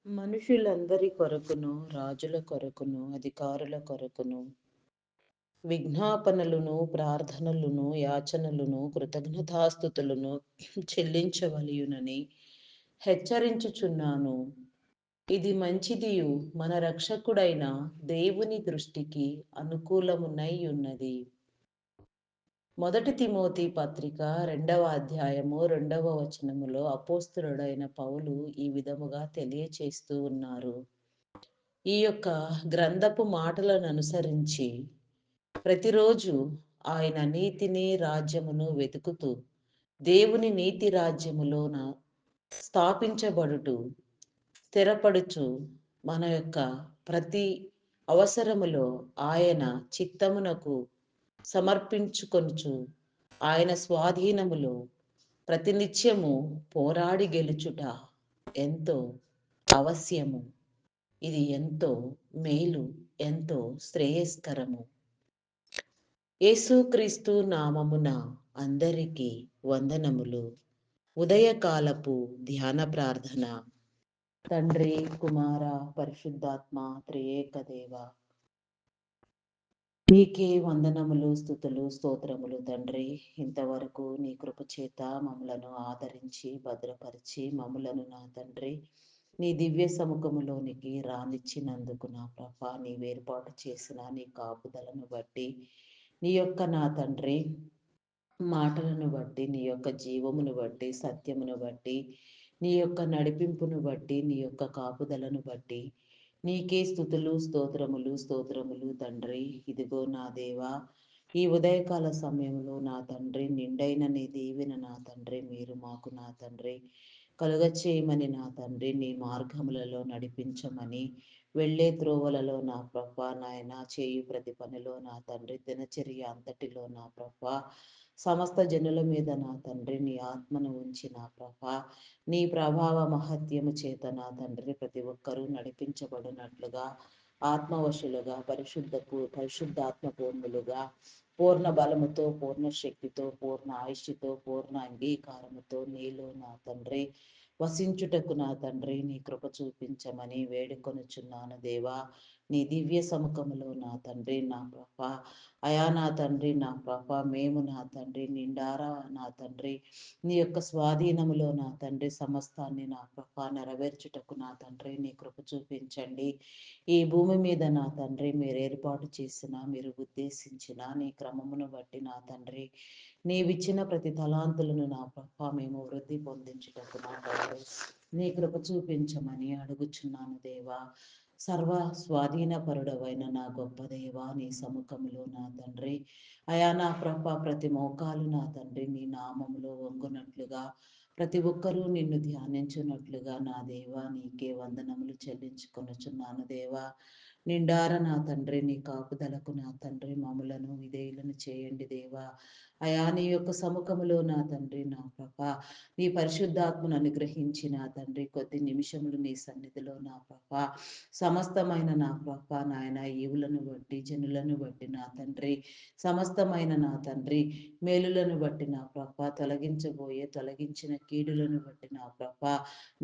మనుషులందరి కొరకును, రాజుల కొరకును, అధికారుల కొరకును, విజ్ఞాపనలును, ప్రార్థనలును, యాచనలును, కృతజ్ఞతాస్తుతులను చెల్లించవలయునని హెచ్చరించుచున్నాను. ఇది మంచిదియు మన రక్షకుడైన దేవుని దృష్టికి అనుకూలమునై ఉన్నది. మొదటి తిమోతి పత్రిక 2వ అధ్యాయము 2వ వచనములో అపోస్తలుడైన పౌలు ఈ విధముగా తెలియచేస్తూ ఉన్నారు. ఈ యొక్క గ్రంథపు మాటలను అనుసరించి ప్రతిరోజు ఆయన నీతిని రాజ్యమును వెతుకుతూ దేవుని నీతి రాజ్యములోన స్థాపించబడుటూ స్థిరపడుచు మన యొక్క ప్రతి అవసరములో ఆయన చిత్తమునకు సమర్పించుకొనుచు ఆయన స్వాధీనములో ప్రతినిత్యము పోరాడి గెలుచుట ఎంతో అవశ్యము. ఇది ఎంతో మేలు, ఎంతో శ్రేయస్కరము. యేసుక్రీస్తు నామమున అందరికీ వందనములు. ఉదయకాలపు ధ్యాన ప్రార్థన. తండ్రి, కుమార, పరిశుద్ధాత్మ త్రియేక దేవ, నీకే వందనములు, స్తుతులు, స్తోత్రములు తండ్రి. ఇంతవరకు నీ కృపచేత మమ్మలను ఆదరించి భద్రపరిచి మమ్మలను నా తండ్రి నీ దివ్య సముఖములోనికి రానిచ్చినందుకు నా ప్రభా, నీ వేర్పాటు చేసిన నీ కాపుదలను బట్టి, నీ యొక్క నా తండ్రి మాటలను బట్టి, నీ యొక్క జీవమును బట్టి, సత్యమును బట్టి, నీ యొక్క నడిపింపును బట్టి, నీ యొక్క కాపుదలను బట్టి నీకే స్తుతులు, స్తోత్రములు, స్తోత్రములు తండ్రి. ఇదిగో నా దేవా, ఈ ఉదయకాల సమయంలో నా తండ్రి నిండైన నీ దీవెన నా తండ్రి మీరు మాకు నా తండ్రి కలుగచేయమని నా తండ్రి నీ మార్గములలో నడిపించమని, వెళ్ళే త్రోవలలో నా ప్రభా నాయన, చేయు ప్రతి పనిలో నా తండ్రి, దినచర్య అంతటిలో నా ప్రభా, సమస్త జనుల మీద నా తండ్రి నీ ఆత్మను ఉంచి నా ప్రభా, నీ ప్రభావ మహత్యము చేత నా తండ్రి ప్రతి ఒక్కరూ నడిపించబడినట్లుగా ఆత్మవశులుగా పరిశుద్ధాత్మ పూర్ణులుగా పూర్ణ బలముతో, పూర్ణ శక్తితో, పూర్ణ ఆయుష్తో, పూర్ణ అంగీకారముతో నీలో నా తండ్రి వసించుటకు నా తండ్రి నీ కృప చూపించమని వేడుకొనుచున్నాను దేవా. నీ దివ్య సముఖములో నా తండ్రి నా ప్రభ, అయా నా తండ్రి నా ప్రభ, మేము నా తండ్రి నిండారా నా తండ్రి నీ యొక్క స్వాధీనములో నా తండ్రి సమస్తాన్ని నా ప్రభ నెరవేర్చుటకు నా తండ్రి నీ కృప చూపించండి. ఈ భూమి మీద నా తండ్రి మీరు ఏర్పాటు చేసిన, మీరు ఉద్దేశించిన నీ క్రమమును బట్టి నా తండ్రి నీవిచ్చిన ప్రతి తలాంతులను నా ప్రభ మేము వృద్ధి పొందించుటకు నా తండ్రి నీ కృప చూపించమని అడుగుచున్నాను దేవా. సర్వ స్వాధీనపరుడవైన నా గొప్ప దేవా, నీ సముఖములో నా తండ్రి అయా నా ప్రభ ప్రతి మోకాలు నా తండ్రి నీ నామములో వంగునట్లుగా, ప్రతి ఒక్కరూ నిన్ను ధ్యానించున్నట్లుగా నా దేవా నీకే వందనములు చెల్లించుకొనుచున్నాను దేవా. నిండార నా తండ్రి నీ కాపుదలకు నా తండ్రి మమ్ములను విధేయులను చేయండి దేవా. అయా నీ యొక్క సముఖములో నా తండ్రి నా ప్రభ నీ పరిశుద్ధాత్మను అనుగ్రహించి నా తండ్రి కొద్ది నిమిషములు నీ సన్నిధిలో నా ప్రభ సమస్తమైన నా ప్రభ నాయన ఈవులను బట్టి, జనులను బట్టి నా తండ్రి సమస్తమైన నా తండ్రి మేలులను బట్టి నా ప్రభ తొలగించిన కీడులను బట్టి నా ప్రభ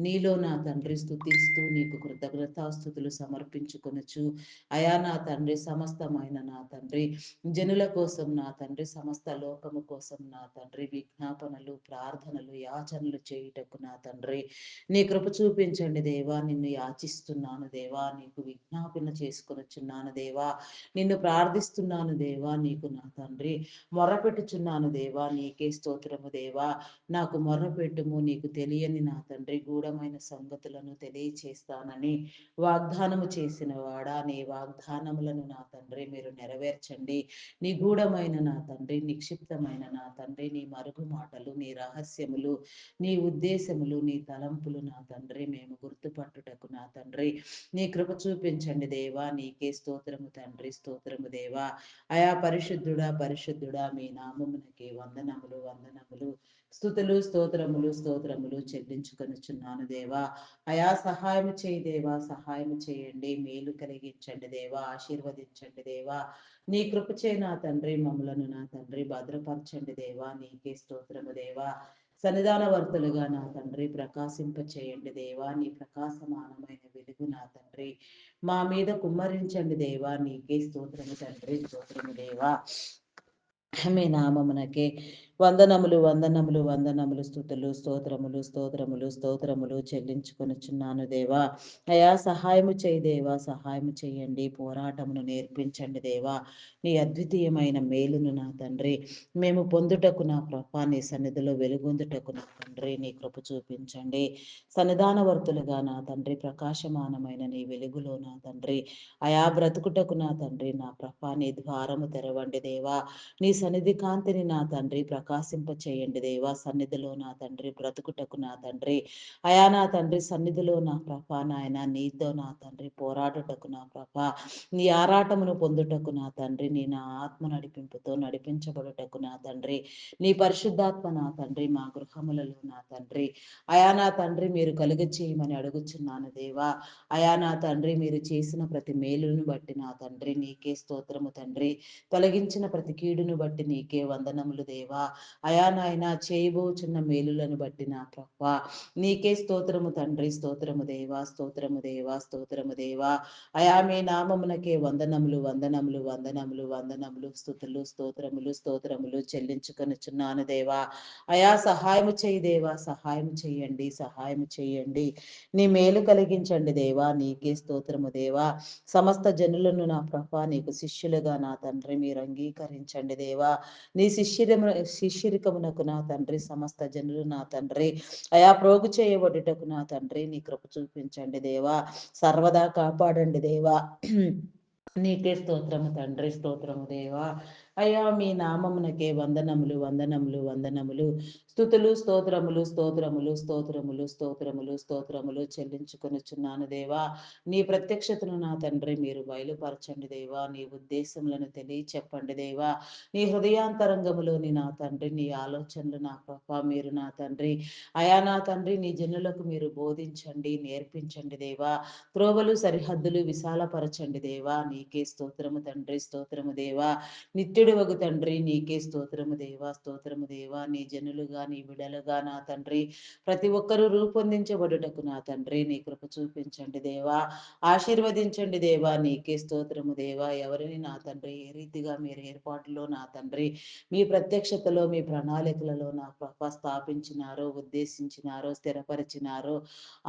నీలో నా తండ్రి స్తుతిస్తూ నీకు కృతజ్ఞతాస్తుతులు సమర్పించుకొనుచు అయా నా తండ్రి సమస్తమైన నా తండ్రి జనుల కోసం నా తండ్రి సమస్త లోకము కోసం నా తండ్రి విజ్ఞాపనలు, ప్రార్థనలు, యాచనలు చేయుటకు నా తండ్రి నీ కృప చూపించండి దేవా. నిన్ను యాచిస్తున్నాను దేవా, నీకు విజ్ఞాపన చేసుకొనుచున్నాను దేవా, నిన్ను ప్రార్థిస్తున్నాను దేవా, నీకు నా తండ్రి మొర్రపెట్టుచున్నాను దేవా. నీకే స్తోత్రము దేవా. నాకు మొర్రపెట్టుము, నీకు తెలియని నా తండ్రి గూఢమైన సంగతులను తెలియచేస్తానని వాగ్దానము చేసిన వాడా, నీ వాగ్దానములను నా తండ్రి మీరు నెరవేర్చండి. నిగూఢమైన నా తండ్రి, నిక్షిప్తమైన నా తండ్రి నీ మరుగు మాటలు, నీ రహస్యములు, నీ ఉద్దేశములు, నీ తలంపులు నా తండ్రి మేము గుర్తుపట్టుటకు నా తండ్రి నీ కృప చూపించండి దేవా. నీకే స్తోత్రము తండ్రి, స్తోత్రము దేవా. అయా పరిశుద్ధుడా, పరిశుద్ధుడా మీ నామమునకి వందనములు, వందనములు, స్తుతులు, స్తోత్రములు, స్తోత్రములు చెల్లించుకొనుచున్నాను దేవా. అయా సహాయం చేయి దేవా, సహాయం చేయండి, మేలు కలిగించండి దేవా, ఆశీర్వదించండి దేవా. నీ కృపచే నా తండ్రి మమ్మలను నా తండ్రి భద్రపరచండి దేవా. నీకే స్తోత్రము దేవా. సన్నిధాన వర్తలుగా నా తండ్రి ప్రకాశింప చేయండి దేవా. నీ ప్రకాశమానమైన వెలుగు నా తండ్రి మా మీద కుమ్మరించండి దేవా. నీకే స్తోత్రము తండ్రి, స్తోత్రము దేవా. మీ నామమునకే వందనములు, వందనములు, వందనములు, స్తుతులు, స్తోత్రములు, స్తోత్రములు, స్తోత్రములు చెల్లించుకొనుచున్నాను దేవా. అయా సహాయము చేయి దేవా, సహాయము చేయండి. పోరాటమును నేర్పించండి దేవా. నీ అద్వితీయమైన మేలును నా తండ్రి మేము పొందుటకు నా ప్రభా, నీ సన్నిధిలో వెలుగొందుటకు నా తండ్రి నీ కృప చూపించండి. సన్నిధానవర్తులుగా నా తండ్రి ప్రకాశమానమైన నీ వెలుగులో నా తండ్రి అయా బ్రతుకుటకు నా తండ్రి నా ప్రభా, నీ ద్వారము తెరవండి దేవా. నీ సన్నిధి కాంతిని నా తండ్రి ప్రకాశింప చేయండి దేవా. సన్నిధిలో నా తండ్రి బ్రతుకుటకు నా తండ్రి అయా నా తండ్రి సన్నిధిలో నా ప్రభా నాయన నీతో నా తండ్రి పోరాడుటకు నా ప్రభా, నీ ఆరాటమును పొందుటకు నా తండ్రి నా ఆత్మ నడిపింపుతో నడిపించబడుటకు నా తండ్రి నీ పరిశుద్ధాత్మ నా తండ్రి మా గృహములలో నా తండ్రి అయా నా తండ్రి మీరు కలుగ చేయమని అడుగుచున్నాను దేవా. అయా నా తండ్రి మీరు చేసిన ప్రతి మేలును బట్టి నా తండ్రి నీకే స్తోత్రము తండ్రి. తొలగించిన ప్రతి కీడును బట్టి నీకే వందనములు దేవా. అయా నాయన చేయబోచున్న మేలులను బట్టి నా ప్రభా నీకే స్తోత్రము తండ్రి, స్తోత్రము దేవా, స్తోత్రము దేవా, స్తోత్రము దేవా. అయా మీ నామమునకే వందనములు, వందనములు, వందనములు, వందనములు, స్తుతులు, స్తోత్రములు, స్తోత్రములు చెల్లించుకొనుచున్నాను దేవా. అయా సహాయము చేయి దేవా, సహాయం చేయండి, సహాయం చేయండి. నీ మేలు కలిగించండి దేవా. నీకే స్తోత్రము దేవా. సమస్త జనులను నా ప్రభా నీకు శిష్యులుగా నా తండ్రి మీరు అంగీకరించండి దేవా. నీ శిష్యరికమునకు నా తండ్రి సమస్త జనులు నా తండ్రి అయా ప్రోగు చేయబడుటకు నా తండ్రి నీ కృప చూపించండి దేవా. సర్వదా కాపాడండి దేవా. నీకే స్తోత్రము తండ్రి, స్తోత్రము దేవా. అయ్యా మీ నామమునకే వందనములు, వందనములు, వందనములు, స్తుతులు, స్తోత్రములు, స్తోత్రములు, స్తోత్రములు, స్తోత్రములు, స్తోత్రములు చెల్లించుకొనుచున్నాను దేవా. నీ ప్రత్యక్షతను నా తండ్రి మీరు బయలుపరచండి దేవా. నీ ఉద్దేశములను తెలియచెప్పండి దేవా. నీ హృదయాంతరంగములోని నా తండ్రి నీ ఆలోచనలు నా ప్రభా మీరు నా తండ్రి అయా నా తండ్రి నీ జనులకు మీరు బోధించండి, నేర్పించండి దేవా. త్రోవలు సరిహద్దులు విశాలపరచండి దేవా. నీకే స్తోత్రము తండ్రి, స్తోత్రము దేవా. నిత్యుడు వగు తండ్రి నీకే స్తోత్రము దేవా, స్తోత్రము దేవా. నీ జనులుగా నీ బిడలుగా నా తండ్రి ప్రతి ఒక్కరూ రూపొందించబడుటకు నా తండ్రి నీ కృప చూపించండి దేవా. ఆశీర్వదించండి దేవా. నీకే స్తోత్రము దేవా. ఎవరిని నా తండ్రి ఏ రీతిగా మీరు ఏర్పాటులో నా తండ్రి మీ ప్రత్యక్షతలో మీ ప్రణాళికలలో నా ప్రభ స్థాపించినారో, ఉద్దేశించినారో, స్థిరపరిచినారో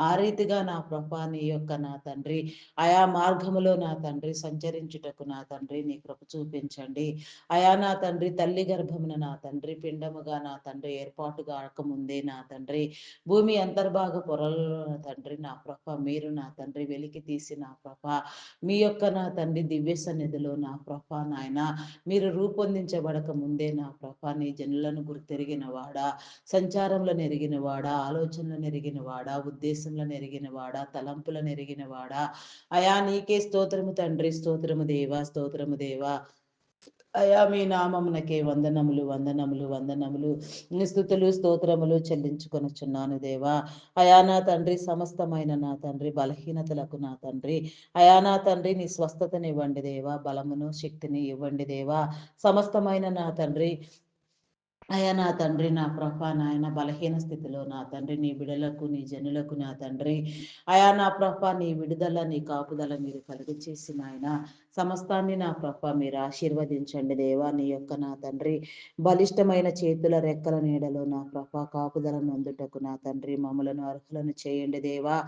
ఆ రీతిగా నా ప్రభ నీ యొక్క నా తండ్రి ఆయా మార్గములో నా తండ్రి సంచరించుటకు నా తండ్రి నీ కృప చూపించండి. అయా నా తండ్రి తల్లి గర్భమున నా తండ్రి పిండముగా నా తండ్రి ఏర్పాటు కాకముందే నా తండ్రి భూమి అంతర్భాగ పొరలలో నా తండ్రి నా ప్రభ మీరు నా తండ్రి వెలికి తీసి నా ప్రభ మీ యొక్క నా తండ్రి దివ్య సన్నిధిలో నా ప్రభ నాయన మీరు రూపొందించబడక ముందే నా ప్రభ నీ జనులను గుర్తెరిగిన వాడా, సంచారంలో నెరిగిన వాడా, ఆలోచనలు నెరిగిన వాడా, ఉద్దేశంలో నెరిగిన వాడా, తలంపుల నెరిగిన వాడా అయా నీకే స్తోత్రము తండ్రి, స్తోత్రము దేవా, స్తోత్రము దేవా. అయా మీ నామమునకే వందనములు, వందనములు, వందనములు, స్తుతులు, స్తోత్రములు చెల్లించుకొనుచున్నాను దేవా. అయా నా తండ్రి సమస్తమైన నా తండ్రి బలహీనతలకు నా తండ్రి అయా నా తండ్రి నీ స్వస్థతనివ్వండి దేవా. బలమును శక్తిని ఇవ్వండి దేవా. సమస్తమైన నా తండ్రి అయ్యా నా తండ్రి నా ప్రభా నాయన బలహీన స్థితిలో నా తండ్రి నీ బిడలకు నీ జనులకు నా తండ్రి అయా నా ప్రభా నీ విడుదల నీ కాపుదల మీరు కలుగ చేసి నాయన సమస్తాన్ని నా ప్రభా మీరు ఆశీర్వదించండి దేవా. నీ యొక్క నా తండ్రి బలిష్టమైన చేతుల రెక్కల నీడలో నా ప్రభా కాపుదలను అందుటకు నా తండ్రి మమ్మలను అర్హులను చేయండి దేవా.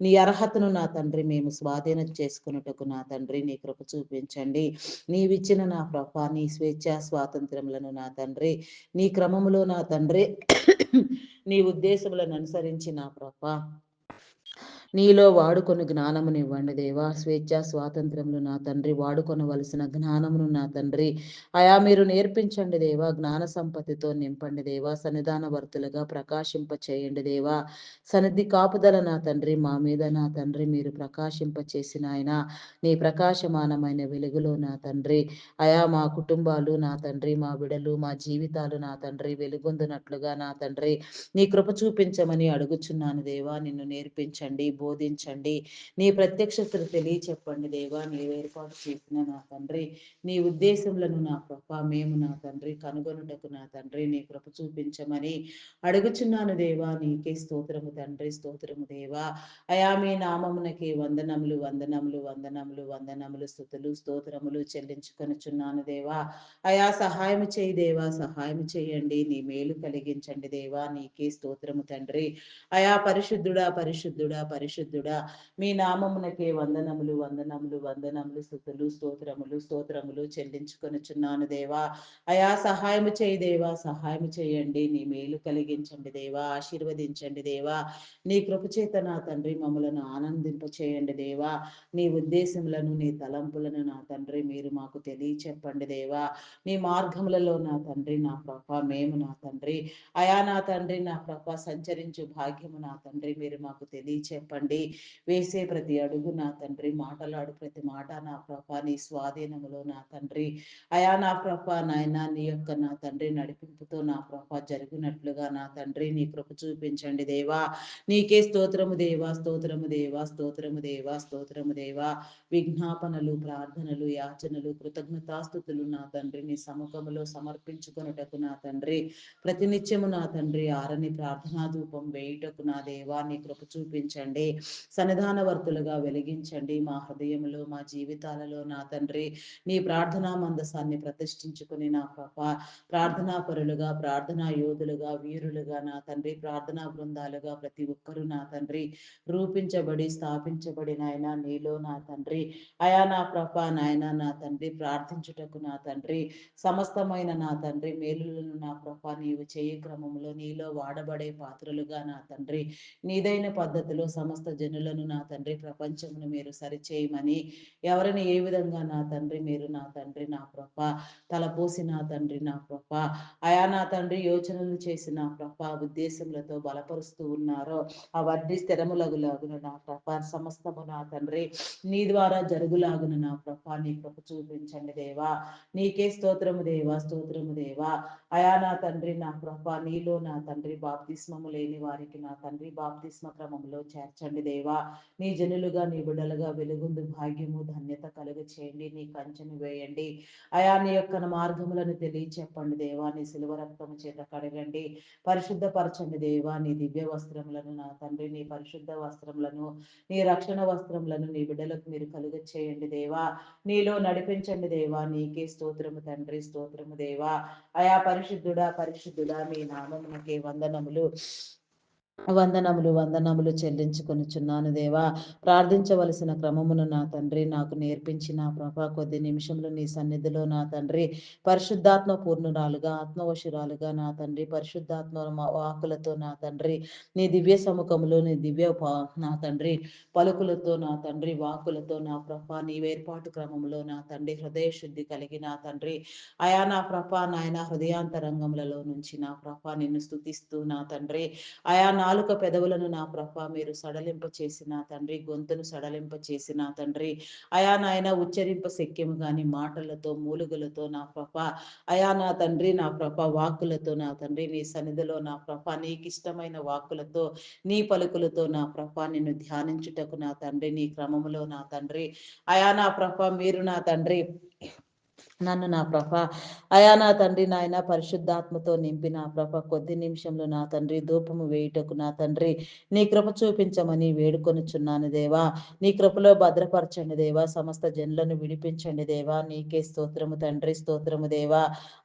నీ అర్హతను నా తండ్రి మేము స్వాధీనం చేసుకున్నటకు నా తండ్రి నీ కృప చూపించండి. నీవిచ్చిన నా ప్రభా నీ స్వేచ్ఛ స్వాతంత్రములను నా తండ్రి నీ క్రమములో నా తండ్రి నీ ఉద్దేశములను అనుసరించి నా ప్రభా నీలో వాడుకొని జ్ఞానమునివ్వండి దేవా. స్వేచ్ఛ స్వాతంత్రములు నా తండ్రి వాడుకొనవలసిన జ్ఞానమును నా తండ్రి అయా మీరు నేర్పించండి దేవా. జ్ఞాన సంపత్తితో నింపండి దేవా. సన్నిధాన వర్తులుగా ప్రకాశింప చేయండి దేవా. సన్నిధి కాపుదల నా తండ్రి మా మీద నా తండ్రి మీరు ప్రకాశింప చేసిన ఆయన నీ ప్రకాశమానమైన వెలుగులో నా తండ్రి అయా మా కుటుంబాలు నా తండ్రి మా బిడలు మా జీవితాలు నా తండ్రి వెలుగొందునట్లుగా నా తండ్రి నీ కృప చూపించమని అడుగుచున్నాను దేవా. నిన్ను నేర్పించండి, బోధించండి. నీ ప్రత్యక్షతను తెలియచెప్పండి దేవా. నీవు ఏర్పాటు చేసిన నా తండ్రి నీ ఉద్దేశములను నా ప్రభ మేము నా తండ్రి కనుగొనుటకు నా తండ్రి నీ కృప చూపించమని అడుగుచున్నాను దేవా. నీకే స్తోత్రము తండ్రి, స్తోత్రము దేవా. అయా మీ నామమునకి వందనములు, వందనములు, వందనములు, వందనములు, స్తుతులు, స్తోత్రములు చెల్లించుకొనుచున్నాను దేవా. అయా సహాయం చేయి దేవా, సహాయం చేయండి. నీ మేలు కలిగించండి దేవా. నీకే స్తోత్రము తండ్రి. అయా పరిశుద్ధుడా, పరిశుద్ధుడా, పరిశుద్ధుడా, మీ నామమునకే వందనములు, వందనములు, వందనములు, స్తుతులు, స్తోత్రములు, స్తోత్రములు చెల్లించుకొనుచున్నాను దేవా. అయా సహాయము చేయి దేవా, సహాయం చేయండి. నీ మేలు కలిగించండి దేవా, ఆశీర్వదించండి దేవా. నీ కృపచేత నా తండ్రి మమ్మలను ఆనందింప చేయండి దేవా. నీ ఉద్దేశములను నీ తలంపులను నా తండ్రి మీరు మాకు తెలియచెప్పండి దేవా. నీ మార్గములలో నా తండ్రి నా ప్రభ మేము నా తండ్రి అయా నా తండ్రి నా ప్రభ సంచరించు భాగ్యము నా తండ్రి మీరు మాకు తెలియచెప్పండి. వేసే ప్రతి అడుగు నా తండ్రి మాటలాడు ప్రతి మాట నా ప్రభ నీ స్వాధీనములో నా తండ్రి అయా నా ప్రభ నాయన నీ యొక్క నా తండ్రి నడిపింపుతో నా ప్రభ జరిగినట్లుగా నా తండ్రి నీ కృప చూపించండి దేవా. నీకే స్తోత్రము దేవా, స్తోత్రము దేవా, స్తోత్రము దేవా, స్తోత్రము దేవా. విజ్ఞాపనలు, ప్రార్థనలు, యాచనలు, కృతజ్ఞతాస్థుతులు నా తండ్రి నీ సముఖములో సమర్పించుకొనుటకు నా తండ్రి ప్రతినిత్యము నా తండ్రి ఆరని ప్రార్థనా ధూపం వేయుటకు నా దేవా నీ కృప చూపించండి. సన్నిధానవర్తులుగా వెలిగించండి మా హృదయములో మా జీవితాలలో నా తండ్రి నీ ప్రార్థనా మందసాన్ని ప్రతిష్ఠించుకుని నా ప్రభ ప్రార్థనా పరులుగా, ప్రార్థనా యోధులుగా, వీరులుగా నా తండ్రి ప్రార్థనా బృందాలుగా ప్రతి ఒక్కరూ నా తండ్రి రూపించబడి స్థాపించబడి నాయన నీలో నా తండ్రి అయా నా ప్రభ నాయన నా తండ్రి ప్రార్థించుటకు నా తండ్రి సమస్తమైన నా తండ్రి మేలులను నా ప్రభ నీవు చేయ క్రమంలో నీలో వాడబడే పాత్రలుగా నా తండ్రి నీదైన పద్ధతిలో సమస్త జనులను నా తండ్రి ప్రపంచమును మీరు సరిచేయమని ఎవరిని ఏ విధంగా నా తండ్రి మీరు నా తండ్రి నా ప్రభ తలపోసి నా తండ్రి నా ప్రభ అయా నా తండ్రి యోచనలు చేసి నా ప్రభ ఉద్దేశములతో బలపరుస్తూ ఉన్నారో అవన్నీ స్థిరములగులాగున నా ప్రభ సమస్తము నా తండ్రి నీ ద్వారా జరుగులాగున నా ప్రభ నీ కృప చూపించండి దేవా. నీకే స్తోత్రము దేవా, స్తోత్రము దేవా. అయా నా తండ్రి నా ప్రభ నీలో నా తండ్రి బాప్తిస్మము లేని వారికి నా తండ్రి బాప్తిస్మ క్రమంలో చేర్చండి దేవా. నీ జనులుగా నీ బిడ్డలుగా వెలుగుందు భాగ్యము ధన్యత కలుగ చేయండి. నీ కంచెను వేయండి అయా నీ యొక్క మార్గములను తెలియచెప్పండి దేవా. నీ సిలువ రక్తము చేత కడగండి, పరిశుద్ధపరచండి దేవా. నీ దివ్య వస్త్రములను నా తండ్రి నీ పరిశుద్ధ వస్త్రములను నీ రక్షణ వస్త్రములను నీ బిడ్డలకు మీరు కలుగ చేయండి దేవా. నీలో నడిపించండి దేవా. నీకే స్తోత్రము తండ్రి, స్తోత్రము దేవా. అయా పరిశుద్ధుడా, పరిశుద్ధుడా మీ నామమునకే వందనములు, వందనములు, వందనములు చెల్లించుకొనుచున్నాను దేవా. ప్రార్థించవలసిన క్రమమును నా తండ్రి నాకు నేర్పించిన ప్రభా కొద్ది నిమిషములు నీ సన్నిధిలో నా తండ్రి పరిశుద్ధాత్మ పూర్ణురాలుగా ఆత్మవశురాలుగా నా తండ్రి పరిశుద్ధాత్మ వాకులతో నా తండ్రి నీ దివ్య సముఖములో నీ దివ్య నా తండ్రి పలుకులతో నా తండ్రి వాకులతో నా ప్రభా నీ వేర్పాటు క్రమంలో నా తండ్రి హృదయ శుద్ధి కలిగి నా తండ్రి అయా నా ప్రభా నాయన హృదయాంతరంగములలో నుంచి నా ప్రభా నిన్ను స్తుతిస్తూ నా తండ్రి అయా నాలుక పెదవులను నా ప్రభ మీరు సడలింప చేసిన తండ్రి గొంతును సడలింప చేసిన తండ్రి అయా నాయన ఉచ్చరింప శక్యము గాని మాటలతో మూలుగులతో నా ప్రభ అయా నా తండ్రి నా ప్రభ వాక్కులతో నా తండ్రి నీ సన్నిధిలో నా ప్రభ నీకు ఇష్టమైన వాక్కులతో నీ పలుకులతో నా ప్రభ నిన్ను ధ్యానించుటకు నా తండ్రి నీ క్రమములో నా తండ్రి అయా నా ప్రభ మీరు నా తండ్రి నన్ను నా ప్రభ అయా నా తండ్రి నాయన పరిశుద్ధాత్మతో నింపి నా ప్రభ కొద్ది నిమిషంలో నా తండ్రి ధూపము వేయుటకు నా తండ్రి నీ కృప చూపించమని వేడుకొనుచున్నాను దేవా. నీ కృపలో భద్రపరచండి దేవా. సమస్త జనులను విడిపించండి దేవా. నీకే స్తోత్రము తండ్రి, స్తోత్రము దేవా.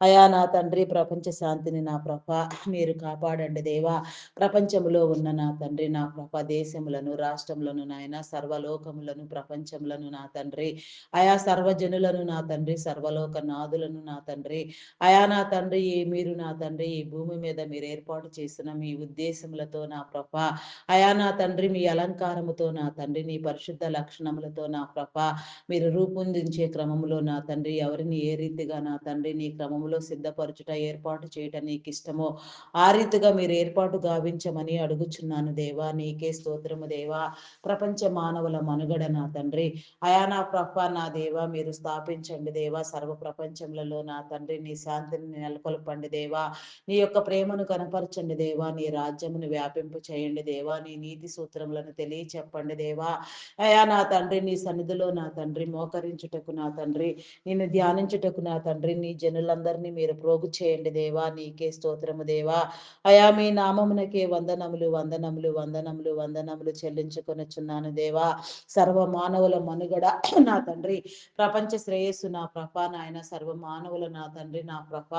అయా నా తండ్రి ప్రపంచ శాంతిని నా ప్రభ మీరు కాపాడండి దేవా. ప్రపంచములో ఉన్న నా తండ్రి నా ప్రభ దేశములను రాష్ట్రములను నాయన సర్వలోకములను ప్రపంచములను నా తండ్రి అయా సర్వజనులను నా తండ్రి సర్వలోక నాదులను నా తండ్రి అయా నా తండ్రి మీరు నా తండ్రి ఈ భూమి మీద మీరు ఏర్పాటు చేసిన మీ ఉద్దేశములతో నా ప్రభ అయా నా తండ్రి మీ అలంకారముతో నా తండ్రి నీ పరిశుద్ధ లక్షణములతో నా ప్రభ మీరు రూపొందించే క్రమంలో నా తండ్రి ఎవరిని ఏ రీతిగా నా తండ్రి నీ క్రమంలో సిద్ధపరచుట ఏర్పాటు చేయటం నీకు ఇష్టమో ఆ రీతిగా మీరు ఏర్పాటు గావించమని అడుగుచున్నాను దేవా. నీకే స్తోత్రము దేవా. ప్రపంచ మానవుల మనుగడ నా తండ్రి అయా నా ప్రభ నా దేవా మీరు స్థాపించండి దేవా. సర్వ సర్వ ప్రపంచములలో నా తండ్రి నీ శాంతిని నెలకొల్పండి దేవా. నీ యొక్క ప్రేమను కనపరచండి దేవా. నీ రాజ్యమును వ్యాపింపు చేయండి దేవా. నీ నీతి సూత్రములను తెలియచెప్పండి దేవా. అయా నా తండ్రి నీ సన్నిధిలో నా తండ్రి మోకరించుటకు నా తండ్రి నిన్ను ధ్యానించుటకు నా తండ్రి నీ జనులందరినీ మీరు ప్రోగు చేయండి దేవా. నీకే స్తోత్రము దేవా. అయా మీ నామమునకే వందనములు వందనములు వందనములు వందనములు చెల్లించుకొనుచున్నాను దేవా. సర్వ మానవుల మనుగడ నా తండ్రి ప్రపంచ శ్రేయస్సు నా ప్రభ నాయన, సర్వ మానవుల నా తండ్రి నా ప్రభ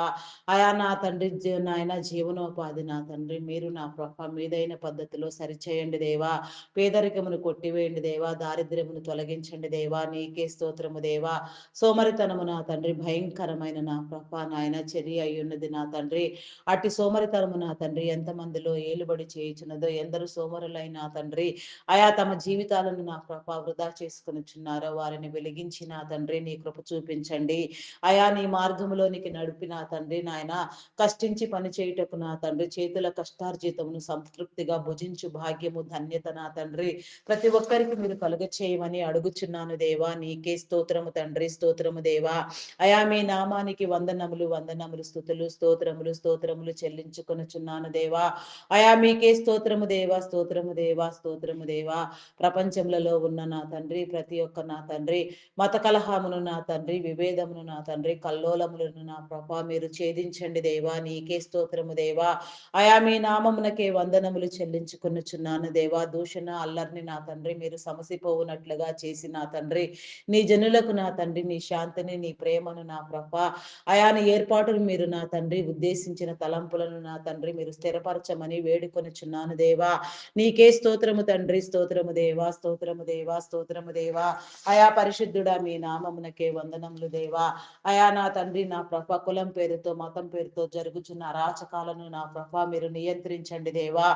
అయా నా తండ్రి నాయన జీవనోపాధి నా తండ్రి మీరు నా ప్రభ మీదైన పద్ధతిలో సరిచేయండి దేవా. పేదరికమును కొట్టివేయండి దేవా. దారిద్ర్యమును తొలగించండి దేవా. నీకే స్తోత్రము దేవా. సోమరితనము నా తండ్రి భయంకరమైన నా ప్రభ నాయన చర్య అయ్యున్నది నా తండ్రి. అట్టి సోమరితనము నా తండ్రి ఎంతమందిలో ఏలుబడి చేయుచున్నదో, ఎందరు సోమరులైన నా తండ్రి అయా తమ జీవితాలను నా ప్రభ వృధా చేసుకొనుచున్నారో వారిని వెలిగించి నా తండ్రి నీ కృప చూపించండి. అయా నీ మార్గములోనికి నడిపి నా తండ్రి నాయన కష్టించి పని చేయుటకు నా తండ్రి చేతుల కష్టార్జితమును సంతృప్తిగా భుజించు భాగ్యము ధన్యత నా తండ్రి ప్రతి ఒక్కరికి మీరు కలుగ చేయమని అడుగుచున్నాను దేవా. నీకే స్తోత్రము తండ్రి, స్తోత్రము దేవా. అయా మీ నామానికి వందనములు వందనములు స్తుతులు స్తోత్రములు స్తోత్రములు చెల్లించుకొనుచున్నాను దేవా. అయా మీకే స్తోత్రము దేవా, స్తోత్రము దేవా, స్తోత్రము దేవా. ప్రపంచములలో ఉన్న నా తండ్రి ప్రతి ఒక్క నా తండ్రి మత కలహమును నా తండ్రి విభేదమును నా తండ్రి కల్లోలములను నా ప్రభా మీరు ఛేదించండి దేవా. నీకే స్తోత్రము దేవా. అయా మీ నామమునకే వందనములు చెల్లించుకొనుచున్నాను దేవా. దూషణ అల్లరిని నా తండ్రి మీరు సమసిపోవునట్లుగా చేసి నా తండ్రి నీ జనులకు నా తండ్రి నీ శాంతిని నీ ప్రేమను నా ప్రభా అయా నీ ఏర్పాటును మీరు నా తండ్రి ఉద్దేశించిన తలంపులను నా తండ్రి మీరు స్థిరపరచమని వేడుకొనుచున్నాను దేవా. నీకే స్తోత్రము తండ్రి, స్తోత్రము దేవా, స్తోత్రము దేవా, స్తోత్రము దేవా. అయా పరిశుద్ధుడా మీ నామమునకే వందనములు దేవా. అయా నా తండ్రి నా ప్రభ కులం పేరుతో మతం పేరుతో జరుగుచున్న అరాచకాలను నా ప్రభ మీరు నియంత్రించండి దేవా.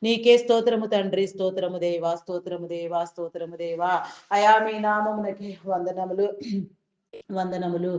నీకే స్తోత్రము తండ్రి, స్తోత్రము దేవా, స్తోత్రము దేవా, స్తోత్రము దేవా. అయా మీ నామమునకే వందనములు వందనములు.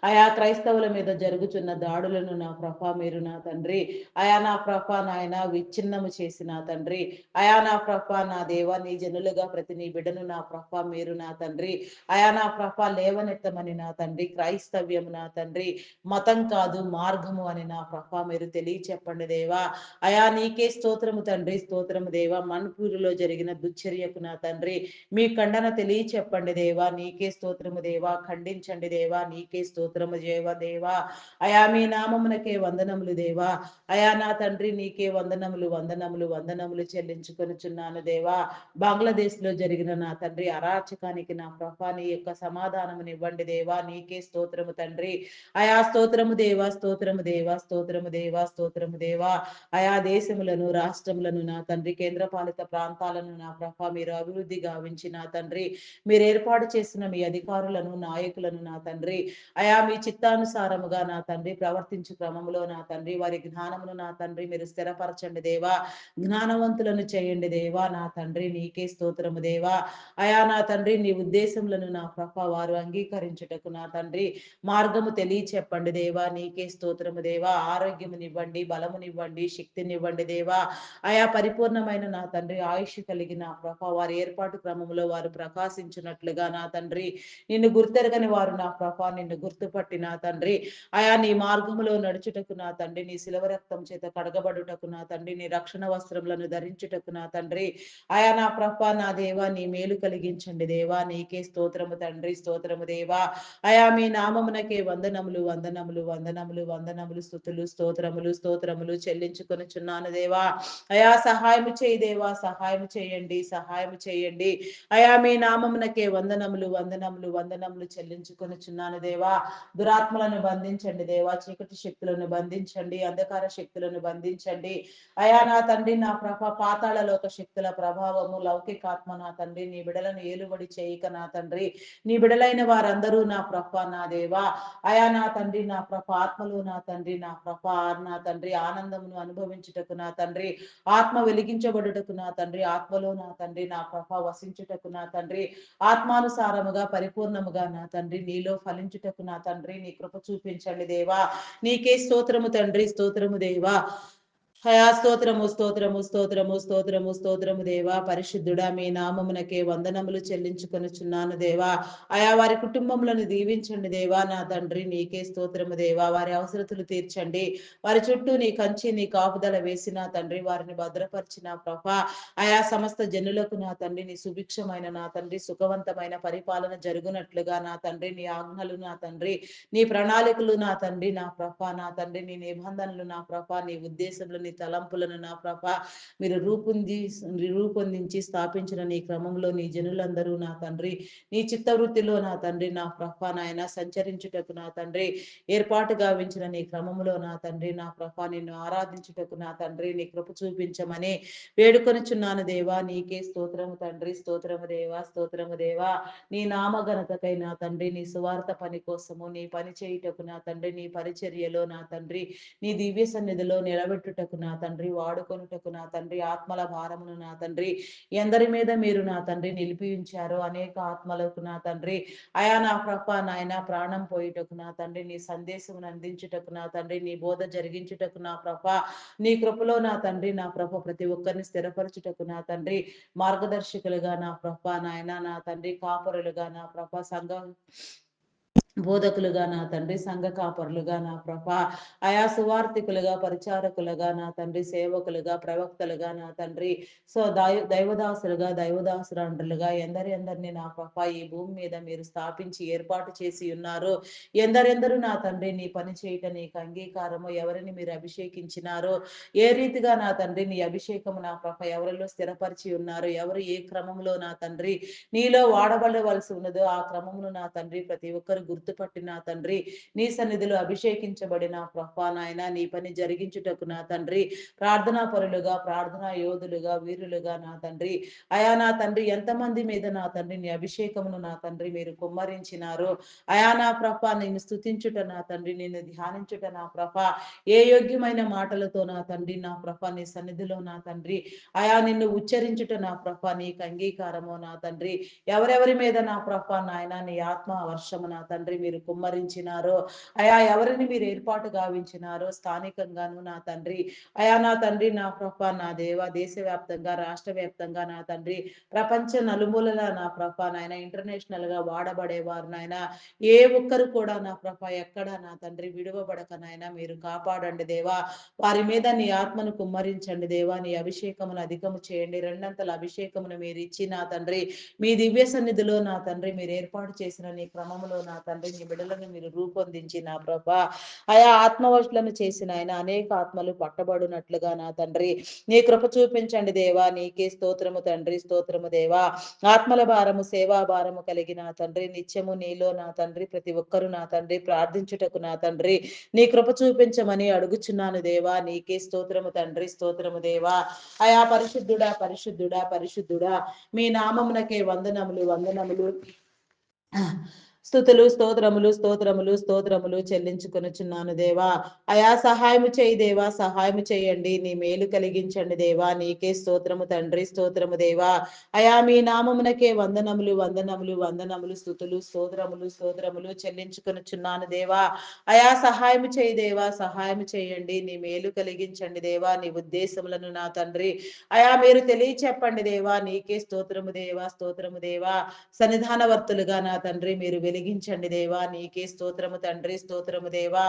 అయా క్రైస్తవుల మీద జరుగుచున్న దాడులను నా ప్రభ మీరు నా తండ్రి అయా నా ప్రభ నాయన విచ్ఛిన్నము చేసి నా తండ్రి అయా నా ప్రభ నా దేవ నీ జనులుగా ప్రతి నీ బిడ్డను నా ప్రభ మీరు నా తండ్రి అయా నా ప్రభ లేవనెత్తమని నా తండ్రి క్రైస్తవ్యము నా తండ్రి మతం కాదు మార్గము అని నా ప్రభ మీరు తెలియచెప్పండి దేవా. అయా నీకే స్తోత్రము తండ్రి, స్తోత్రము దేవా. మణిపూరులో జరిగిన దుశ్చర్యకు నా తండ్రి మీ ఖండన తెలియచెప్పండి దేవా. నీకే స్తోత్రము దేవా. ఖండించండి దేవా. నీకే స్తోత్రము దేవా. అయా మీ నామమునకే వందనములు దేవా. అయా నా తండ్రి నీకే వందనములు వందనములు వందనములు చెల్లించుకొనుచున్నాను దేవా. బంగ్లాదేశ్ లో జరిగిన నా తండ్రి అరాచకానికి నా ప్రభా నీ యొక్క సమాధానమునివ్వండి దేవా. నీకే స్తోత్రము తండ్రి. అయా స్తోత్రము దేవా, స్తోత్రము దేవా, స్తోత్రము దేవా, స్తోత్రము దేవా. అయా దేశములను రాష్ట్రములను నా తండ్రి కేంద్రపాలిత ప్రాంతాలను నా ప్రభా మీరు అభివృద్ధి గావించి నా తండ్రి మీరు ఏర్పాటు చేసిన మీ అధికారులను నాయకులను నా తండ్రి అయా మీ చిత్తానుసారముగా నా తండ్రి ప్రవర్తించు క్రమంలో నా తండ్రి వారి జ్ఞానమును నా తండ్రి మీరు స్థిరపరచండి దేవా. జ్ఞానవంతులను చేయండి దేవా. నా తండ్రి నీకే స్తోత్రము దేవా. అయా నా తండ్రి నీ ఉద్దేశములను నా ప్రభ వారు అంగీకరించుటకు నా తండ్రి మార్గము తెలియచెప్పండి దేవా. నీకే స్తోత్రము దేవా. ఆరోగ్యమునివ్వండి, బలమునివ్వండి, శక్తినివ్వండి దేవా. అయా పరిపూర్ణమైన నా తండ్రి ఆయుష్ కలిగి నా ప్రభ వారి ఏర్పాటు క్రమంలో వారు ప్రకాశించినట్లుగా నా తండ్రి నిన్ను గుర్తెరగని వారు నా ప్రభ నిన్ను గుర్తుపట్టి నా తండ్రి అయా నీ మార్గములో నడుచుటకు నా తండ్రి నీ శిలవ రక్తం చేత కడగబడుటకు నా తండ్రి నీ రక్షణ వస్త్రములను ధరించుటకు నా తండ్రి అయా నా ప్రభ నా దేవా నీ మేలు కలిగించండి దేవా. నీకే స్తోత్రము తండ్రి, స్తోత్రము దేవా. అయా మీ నామమునకే వందనములు వందనములు వందనములు వందనములు స్తుతులు స్తోత్రములు స్తోత్రములు చెల్లించుకొనుచున్నాను దేవా. అయా సహాయము చేయి దేవా. సహాయం చేయండి, సహాయం చేయండి. అయా మీ నామమునకే వందనములు వందనములు వందనములు చెల్లించుకొనుచున్నాను దేవా. దురాత్మలను బంధించండి దేవా. చీకటి శక్తులను బంధించండి, అంధకార శక్తులను బంధించండి. అయా నా తండ్రి నా ప్రభ పాతాళ లోక శక్తుల ప్రభావము లౌకికాత్మ నా తండ్రి నీ బిడలను ఏలుబడి చేయక నా తండ్రి నీ బిడలైన వారందరూ నా ప్రభ నా దేవా అయా నా తండ్రి నా ప్రభ ఆత్మలు నా తండ్రి నా ప్రభ నా తండ్రి ఆనందమును అనుభవించుటకు నా తండ్రి ఆత్మ వెలిగించబడుటకు నా తండ్రి ఆత్మలో నా తండ్రి నా ప్రభ వసించుటకు నా తండ్రి ఆత్మానుసారముగా పరిపూర్ణముగా నా తండ్రి నీలో ఫలించుటకు నా తండ్రి నీ కృప చూపించండి దేవా. నీకే స్తోత్రము తండ్రి, స్తోత్రము దేవా. హయా స్తోత్రము స్తోత్రము స్తోత్రము స్తోత్రము స్తోత్రము దేవా పరిశుద్ధుడా మీ నామమునకే వందనములు చెల్లించుకొనుచున్నాను దేవా. అయా వారి కుటుంబములను దీవించండి దేవా. నా తండ్రి నీకే స్తోత్రము దేవా. వారి అవసరతలు తీర్చండి. వారి చుట్టూ నీ కంచి నీ కాపుదల వేసిన తండ్రి వారిని భద్రపరిచిన ప్రభా. ఆయా సమస్త జనులకు నా తండ్రి నీ సుభిక్షమైన నా తండ్రి సుఖవంతమైన పరిపాలన జరుగునట్లుగా నా తండ్రి నీ ఆజ్ఞలు నా తండ్రి నీ ప్రణాళికలు నా తండ్రి నా ప్రభా నా తండ్రి నీ నిబంధనలు నా ప్రభా నీ ఉద్దేశములు నీ తలంపులను నా ప్రభా మీరు రూపొందించి స్థాపించిన నీ క్రమంలో నీ జనులందరూ నా తండ్రి నీ చిత్తవృత్తిలో నా తండ్రి నా ప్రభా నాయన సంచరించుటకు నా తండ్రి ఏర్పాటు గావించిన నీ క్రమములో నా తండ్రి నా ప్రభా నిన్ను ఆరాధించుటకు నా తండ్రి నీ కృప చూపించమని వేడుకొనుచున్నాను దేవా. నీకే స్తోత్రము తండ్రి స్తోత్రము దేవా స్తోత్రము దేవా. నీ నామ ఘనతకై నా తండ్రి నీ సువార్త పని కోసము నీ పని చేయుటకు నా తండ్రి నీ పరిచర్యలో నా తండ్రి నీ దివ్య సన్నిధిలో నిలబెట్టుటకు నా తండ్రి వాడుకొనుటకు నా తండ్రి ఆత్మల భారమును నా తండ్రి ఎందరి మీద మీరు నా తండ్రి నిలిపి ఉంచారో అనేక ఆత్మలకు నా తండ్రి అయా నా ప్రభ నాయన ప్రాణం పోయిటకు నా తండ్రి నీ సందేశమును అందించుటకు నా తండ్రి నీ బోధ జరిగించుటకు నా ప్రభ నీ కృపలో నా తండ్రి నా ప్రభ ప్రతి ఒక్కరిని స్థిరపరచుటకు నా తండ్రి మార్గదర్శకులుగా నా ప్రభ నాయన నా తండ్రి కాపరులుగా నా ప్రభ సంఘం బోధకులుగా నా తండ్రి సంఘ కాపరులుగా నా ప్రభా ఆయా సువార్థికులుగా పరిచారకులుగా నా తండ్రి సేవకులుగా ప్రవక్తలుగా నా తండ్రి సో దైవదాసులుగా దైవదాసురాండ్రులుగా ఎందరిని నా ప్రభా ఈ భూమి మీద మీరు స్థాపించి ఏర్పాటు చేసి ఉన్నారు. ఎందరెందరూ నా తండ్రి నీ పని చేయట నీకు అంగీకారము ఎవరిని మీరు అభిషేకించినారో ఏ రీతిగా నా తండ్రి నీ అభిషేకము నా ప్రభ ఎవరిలో స్థిరపరిచి ఉన్నారు ఎవరు ఏ క్రమంలో నా తండ్రి నీలో వాడబడవలసి ఉన్నదో ఆ క్రమమును నా తండ్రి ప్రతి ఒక్కరు గుర్తుపట్టిన తండ్రి నీ సన్నిధిలో అభిషేకించబడిన ప్రభా నాయన నీ పని జరిగించుటకు నా తండ్రి ప్రార్థనా పరులుగా ప్రార్థనా యోధులుగా వీరులుగా నా తండ్రి అయా నా తండ్రి ఎంతమంది మీద నా తండ్రి నీ అభిషేకమును నా తండ్రి మీరు కుమ్మరించినారు అయా నా ప్రభ నేను స్థుతించుట నా తండ్రి నేను ధ్యానించుట నా ప్రభ ఏ యోగ్యమైన మాటలతో నా తండ్రి నా ప్రభ నీ సన్నిధిలో నా తండ్రి అయా నిన్ను ఉచ్చరించుట నా ప్రభ నీకు అంగీకారము నా తండ్రి ఎవరెవరి మీద నా ప్రభ నాయన నీ ఆత్మ వర్షము నా తండ్రి మీరు కుమ్మరించినారో అయా ఎవరిని మీరు ఏర్పాటు గావించినారో స్థానికంగాను నా తండ్రి అయా నా తండ్రి నా ప్రభ నా దేవ దేశవ్యాప్తంగా రాష్ట్ర వ్యాప్తంగా నా తండ్రి ప్రపంచ నలుమూలల నా ప్రభ నాయన ఇంటర్నేషనల్ గా వాడబడేవారు నాయన ఏ ఒక్కరు కూడా నా ప్రభ ఎక్కడ నా తండ్రి విడువబడక నాయన మీరు కాపాడండి దేవా. వారి మీద నీ ఆత్మను కుమ్మరించండి దేవా. నీ అభిషేకమును అధికము చేయండి రెండంతల అభిషేకమును మీరు ఇచ్చి నా తండ్రి మీ దివ్య సన్నిధిలో నా తండ్రి మీరు ఏర్పాటు చేసిన నీ క్రమములో నా తండ్రి నీ బిడ్డలను మీరు రూపొందించి నా ప్రభా ఆయా ఆత్మవశులను చేసిన ఆయన అనేక ఆత్మలు పట్టబడినట్లుగా నా తండ్రి నీ కృప చూపించండి దేవా. నీకే స్తోత్రము తండ్రి స్తోత్రము దేవా. ఆత్మల భారము సేవా భారము కలిగిన తండ్రి నిత్యము నీలో నా తండ్రి ప్రతి ఒక్కరు నా తండ్రి ప్రార్థించుటకు నా తండ్రి నీ కృప చూపించమని అడుగుచున్నాను దేవా. నీకే స్తోత్రము తండ్రి స్తోత్రము దేవా. అయా పరిశుద్ధుడా పరిశుద్ధుడా పరిశుద్ధుడా మీ నామమునకే వందనములు వందనములు స్తుతులు స్తోత్రములు స్తోత్రములు స్తోత్రములు చెల్లించుకొనుచున్నాను దేవా. అయా సహాయము చేయి దేవా సహాయము చేయండి నీ మేలు కలిగించండి దేవా. నీకే స్తోత్రము తండ్రి స్తోత్రము దేవా. అయా మీ నామమునకే వందనములు వందనములు వందనములు స్తుతులు స్తోత్రములు స్తోత్రములు చెల్లించుకొనుచున్నాను దేవా. అయా సహాయము చేయి దేవా సహాయము చేయండి నీ మేలు కలిగించండి దేవా. నీ ఉద్దేశములను నా తండ్రి అయా మీరు తెలియచెప్పండి దేవా. నీకే స్తోత్రము దేవా స్తోత్రము దేవా. సన్నిధానవర్తులుగా నా తండ్రి మీరు వెలిగించండి దేవా. నీకే స్తోత్రము తండ్రి స్తోత్రము దేవా.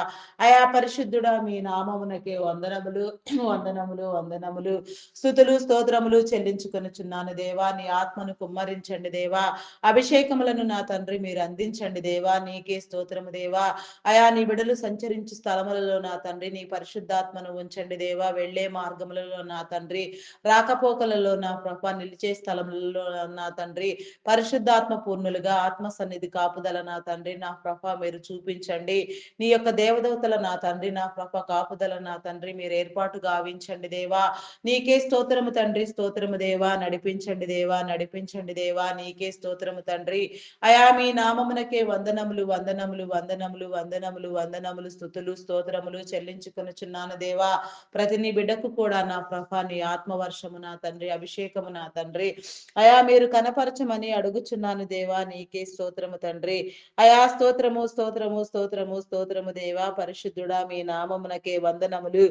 అయా పరిశుద్ధుడా మీ నామమునకే వందనములు వందనములు వందనములు స్తుతులు స్తోత్రములు చెల్లించుకొనుచున్నాను దేవా. నీ ఆత్మను కుమ్మరించండి దేవా. అభిషేకములను నా తండ్రి మీరు అందించండి దేవా. నీకే స్తోత్రము దేవా. అయా నీ బిడలు సంచరించు స్థలములలో నా తండ్రి నీ పరిశుద్ధాత్మను ఉంచండి దేవా. వెళ్లే మార్గములలో నా తండ్రి రాకపోకలలో నా ప్రభ నిలిచే స్థలములలో నా తండ్రి పరిశుద్ధాత్మ పూర్ణులుగా ఆత్మ సన్నిధి కాపుదల నా తండ్రి నా ప్రభ మీరు చూపించండి. నీ యొక్క దేవదూతల నా తండ్రి నా ప్రభ కాపుదల నా తండ్రి మీరు ఏర్పాటు గావించండి దేవా. నీకే స్తోత్రము తండ్రి స్తోత్రము దేవా. నడిపించండి దేవా నడిపించండి దేవా. నీకే స్తోత్రము తండ్రి అయా మీ నామమునకే వందనములు వందనములు వందనములు వందనములు వందనములు స్తుతులు స్తోత్రములు చెల్లించుకొనుచున్నాను దేవా. ప్రతి నీ బిడ్డకు కూడా నా ప్రభ నీ ఆత్మవర్షము నా తండ్రి అభిషేకము నా తండ్రి అయా మీరు కనపరచమని అడుగుచున్నాను దేవా. నీకే స్తోత్రము తండ్రి అయా స్తోత్రము స్తోత్రము స్తోత్రము స్తోత్రము దేవా. పరిశుద్ధుడా మీ నామమునకే వందనములు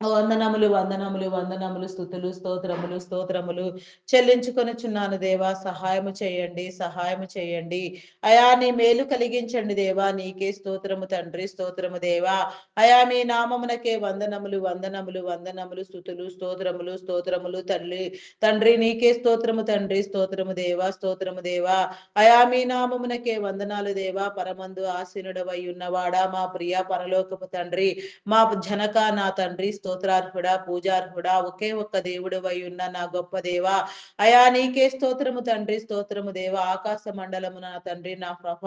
వందనములు, వందనములు, వందనములు, స్తుతులు, స్తోత్రములు, స్తోత్రములు చెల్లించుకొనుచున్నాను దేవా. సహాయము చేయండి, సహాయము చేయండి. అయా నీ మేలు కలిగించండి దేవా. నీకే స్తోత్రము తండ్రి, స్తోత్రము దేవా. అయా మీ నామమునకే వందనములు, వందనములు, వందనములు, స్తుతులు, స్తోత్రములు, స్తోత్రములు తల్లి తండ్రి నీకే స్తోత్రము తండ్రి, స్తోత్రము దేవా, స్తోత్రము దేవా. అయా మీ నామమునకే వందనాలు దేవా. పరమందు ఆసీనుడవై ఉన్నవాడా, మా ప్రియ పరలోకపు తండ్రి, మా జనక నా తండ్రి, స్తోత్రార్హుడా, పూజార్హుడా, ఒకే ఒక్క దేవుడవై ఉన్న నా గొప్ప దేవా. అయా నీకే స్తోత్రము తండ్రి, స్తోత్రము దేవా. ఆకాశ మండలము నా తండ్రి, నా ప్రభ.